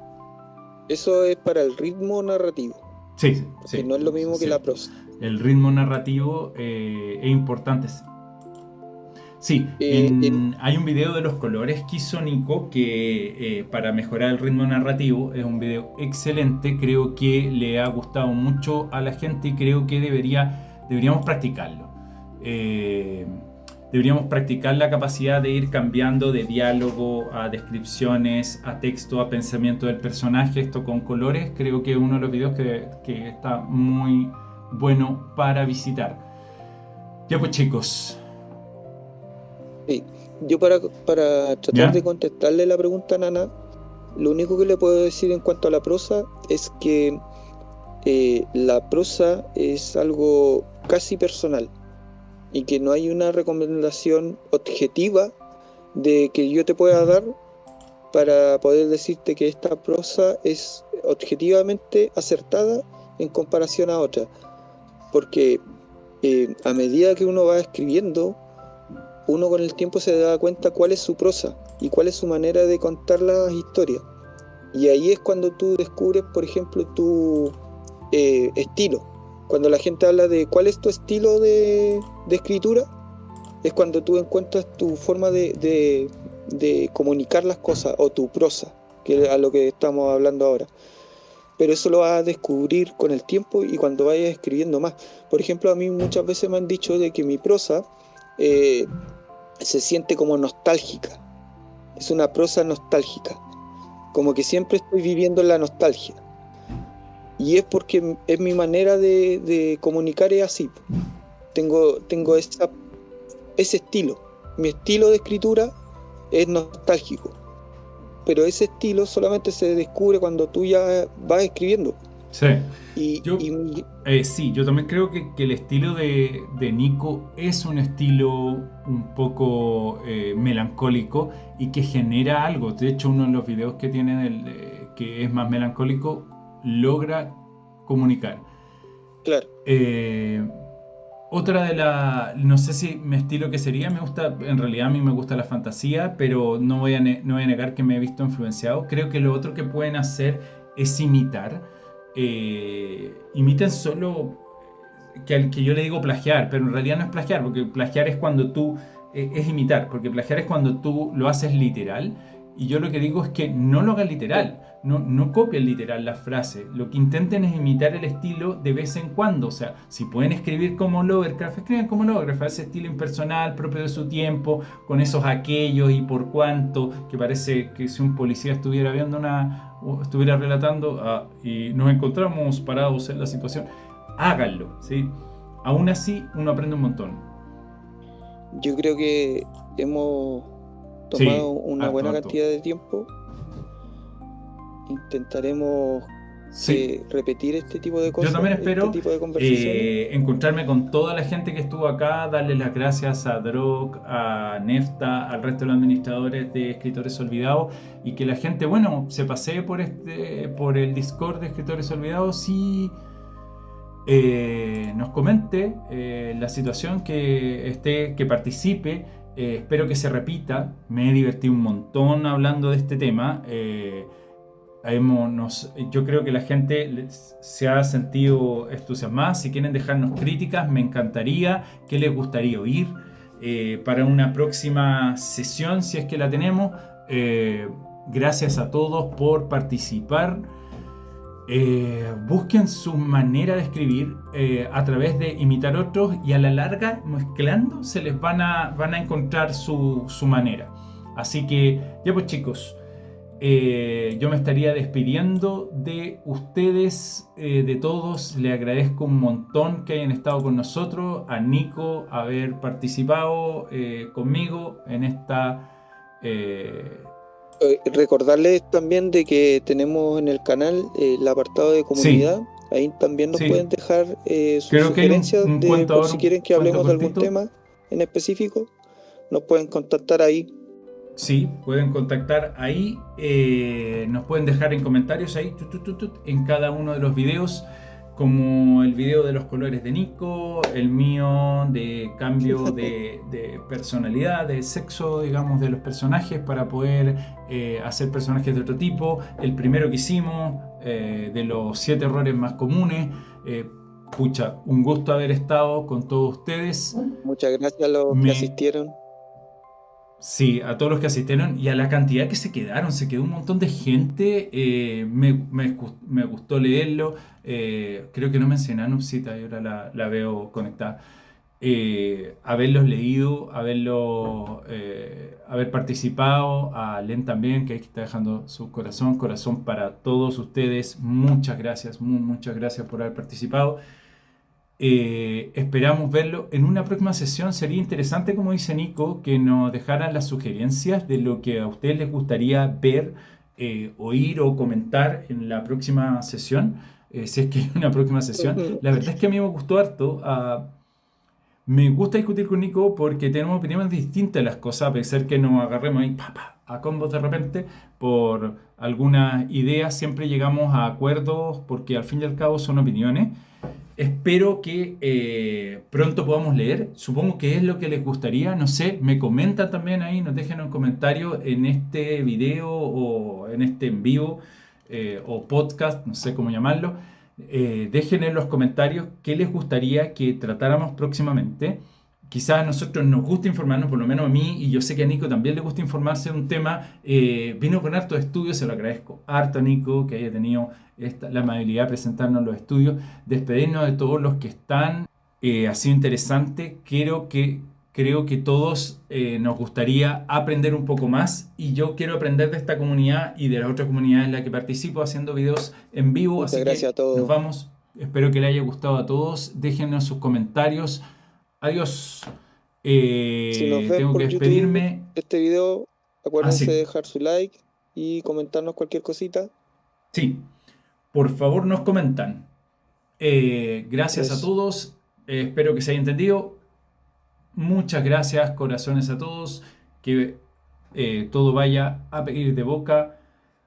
eso es para el ritmo narrativo, Sí, que no es lo mismo que la prosa. El ritmo narrativo es importante. Sí, hay un video de los colores que hizo Nico que para mejorar el ritmo narrativo es un video excelente, creo que le ha gustado mucho a la gente y creo que deberíamos practicarlo. Deberíamos practicar la capacidad de ir cambiando de diálogo a descripciones, a texto, a pensamiento del personaje, esto con colores, creo que es uno de los videos que está muy bueno para visitar. Ya pues chicos. Sí. Yo para tratar de contestarle la pregunta a Nana, lo único que le puedo decir en cuanto a la prosa es que la prosa es algo casi personal y que no hay una recomendación objetiva de que yo te pueda dar para poder decirte que esta prosa es objetivamente acertada en comparación a otra, porque a medida que uno va escribiendo, uno con el tiempo se da cuenta cuál es su prosa y cuál es su manera de contar las historias. Y ahí es cuando tú descubres, por ejemplo, tu estilo. Cuando la gente habla de cuál es tu estilo de escritura, es cuando tú encuentras tu forma de comunicar las cosas, o tu prosa, que es a lo que estamos hablando ahora. Pero eso lo vas a descubrir con el tiempo y cuando vayas escribiendo más. Por ejemplo, a mí muchas veces me han dicho de que mi prosa se siente como nostálgica. Es una prosa nostálgica. Como que siempre estoy viviendo en la nostalgia. Y es porque es mi manera de comunicar, es así. Tengo ese estilo. Mi estilo de escritura es nostálgico. Pero ese estilo solamente se descubre cuando tú ya vas escribiendo. Sí. Yo también creo que el estilo de Nico es un estilo un poco melancólico y que genera algo. De hecho, uno de los videos que tiene que es más melancólico logra comunicar. Claro. Otra de no sé si mi estilo que sería, en realidad a mí me gusta la fantasía, pero no voy a negar que me he visto influenciado. Creo que lo otro que pueden hacer es imitar. Imiten solo que yo le digo plagiar, pero en realidad no es plagiar, porque plagiar es cuando tú es imitar, porque plagiar es cuando tú lo haces literal, y yo lo que digo es que no lo hagan literal, no copien literal la frase, lo que intenten es imitar el estilo de vez en cuando. O sea, si pueden escribir como Lovecraft, escriban como Lovecraft, ese estilo impersonal propio de su tiempo, con esos aquellos y por cuánto, que parece que si un policía estuviera relatando y nos encontramos parados en la situación, háganlo, ¿sí? Aún así uno aprende un montón. Yo creo que hemos tomado una buena cantidad de tiempo. Intentaremos repetir este tipo de cosas. Yo también espero este tipo de conversaciones. Encontrarme con toda la gente que estuvo acá, darles las gracias a Drog, a Nefta, al resto de los administradores de Escritores Olvidados, y que la gente, se pasee por el Discord de Escritores Olvidados y nos comente la situación que participe. Espero que se repita. Me he divertido un montón hablando de este tema. Yo creo que la gente se ha sentido entusiasmada. Si quieren dejarnos críticas, me encantaría. ¿Qué les gustaría oír para una próxima sesión, si es que la tenemos? Gracias a todos por participar. Busquen su manera de escribir a través de imitar otros, y a la larga, mezclando, se les van a encontrar su manera. Así que ya pues chicos, yo me estaría despidiendo de ustedes, de todos. Les agradezco un montón que hayan estado con nosotros, a Nico haber participado conmigo en esta... Recordarles también de que tenemos en el canal el apartado de comunidad. Ahí también nos pueden dejar sus sugerencias por si quieren que hablemos de algún tema en específico. Nos pueden contactar ahí. Sí, pueden contactar ahí, nos pueden dejar en comentarios ahí, en cada uno de los videos, como el video de los colores de Nico, el mío de cambio de personalidad, de sexo, digamos, de los personajes para poder hacer personajes de otro tipo, el primero que hicimos, de los 7 errores más comunes. Pucha, un gusto haber estado con todos ustedes. Muchas gracias a los que asistieron. Sí, a todos los que asistieron y a la cantidad que se quedaron. Se quedó un montón de gente. Me gustó leerlo. Creo que no mencioné a Nupsita y ahora la veo conectada. Haberlos leído, haber participado. A Len también, que ahí está dejando su corazón. Corazón para todos ustedes. Muchas gracias, muchas gracias por haber participado. Esperamos verlo en una próxima sesión. Sería interesante, como dice Nico, que nos dejaran las sugerencias de lo que a ustedes les gustaría ver, oír o comentar en la próxima sesión, si es que hay una próxima sesión. La verdad es que a mí me gustó harto. Me gusta discutir con Nico porque tenemos opiniones distintas de las cosas, a pesar que nos agarremos ahí a combos de repente por algunas ideas. Siempre llegamos a acuerdos porque al fin y al cabo son opiniones. Espero que pronto podamos leer. Supongo que es lo que les gustaría. No sé, me comentan también ahí, nos dejen un comentario en este video o en este en vivo o podcast, no sé cómo llamarlo. Dejen en los comentarios qué les gustaría que tratáramos próximamente. Quizás a nosotros nos gusta informarnos, por lo menos a mí, y yo sé que a Nico también le gusta informarse de un tema. Vino con hartos estudios, se lo agradezco harto a Nico que haya tenido la amabilidad de presentarnos los estudios, despedirnos de todos los que están. Ha sido interesante, creo que todos nos gustaría aprender un poco más y yo quiero aprender de esta comunidad y de las otras comunidades en las que participo haciendo videos en vivo. Muchas así gracias que a todos. nos vamos. Espero que les haya gustado a todos. Déjenos sus comentarios. Adiós. Si nos ven Tengo por que despedirme. YouTube, este video, acuérdense sí. de dejar su like y comentarnos cualquier cosita. Sí, por favor nos comentan. Gracias a Eso. todos. Espero que se haya entendido. Muchas gracias, corazones a todos. Que todo vaya a pedir de boca.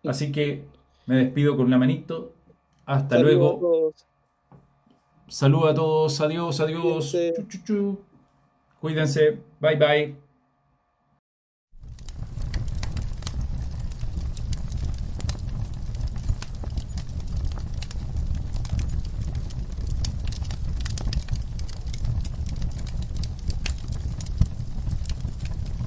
Así que me despido con una manito. Hasta Saludos a luego. todos. Saludos a todos. Adiós, adiós. Cuídense. Chu, chu, chu. Cuídense. Bye, bye.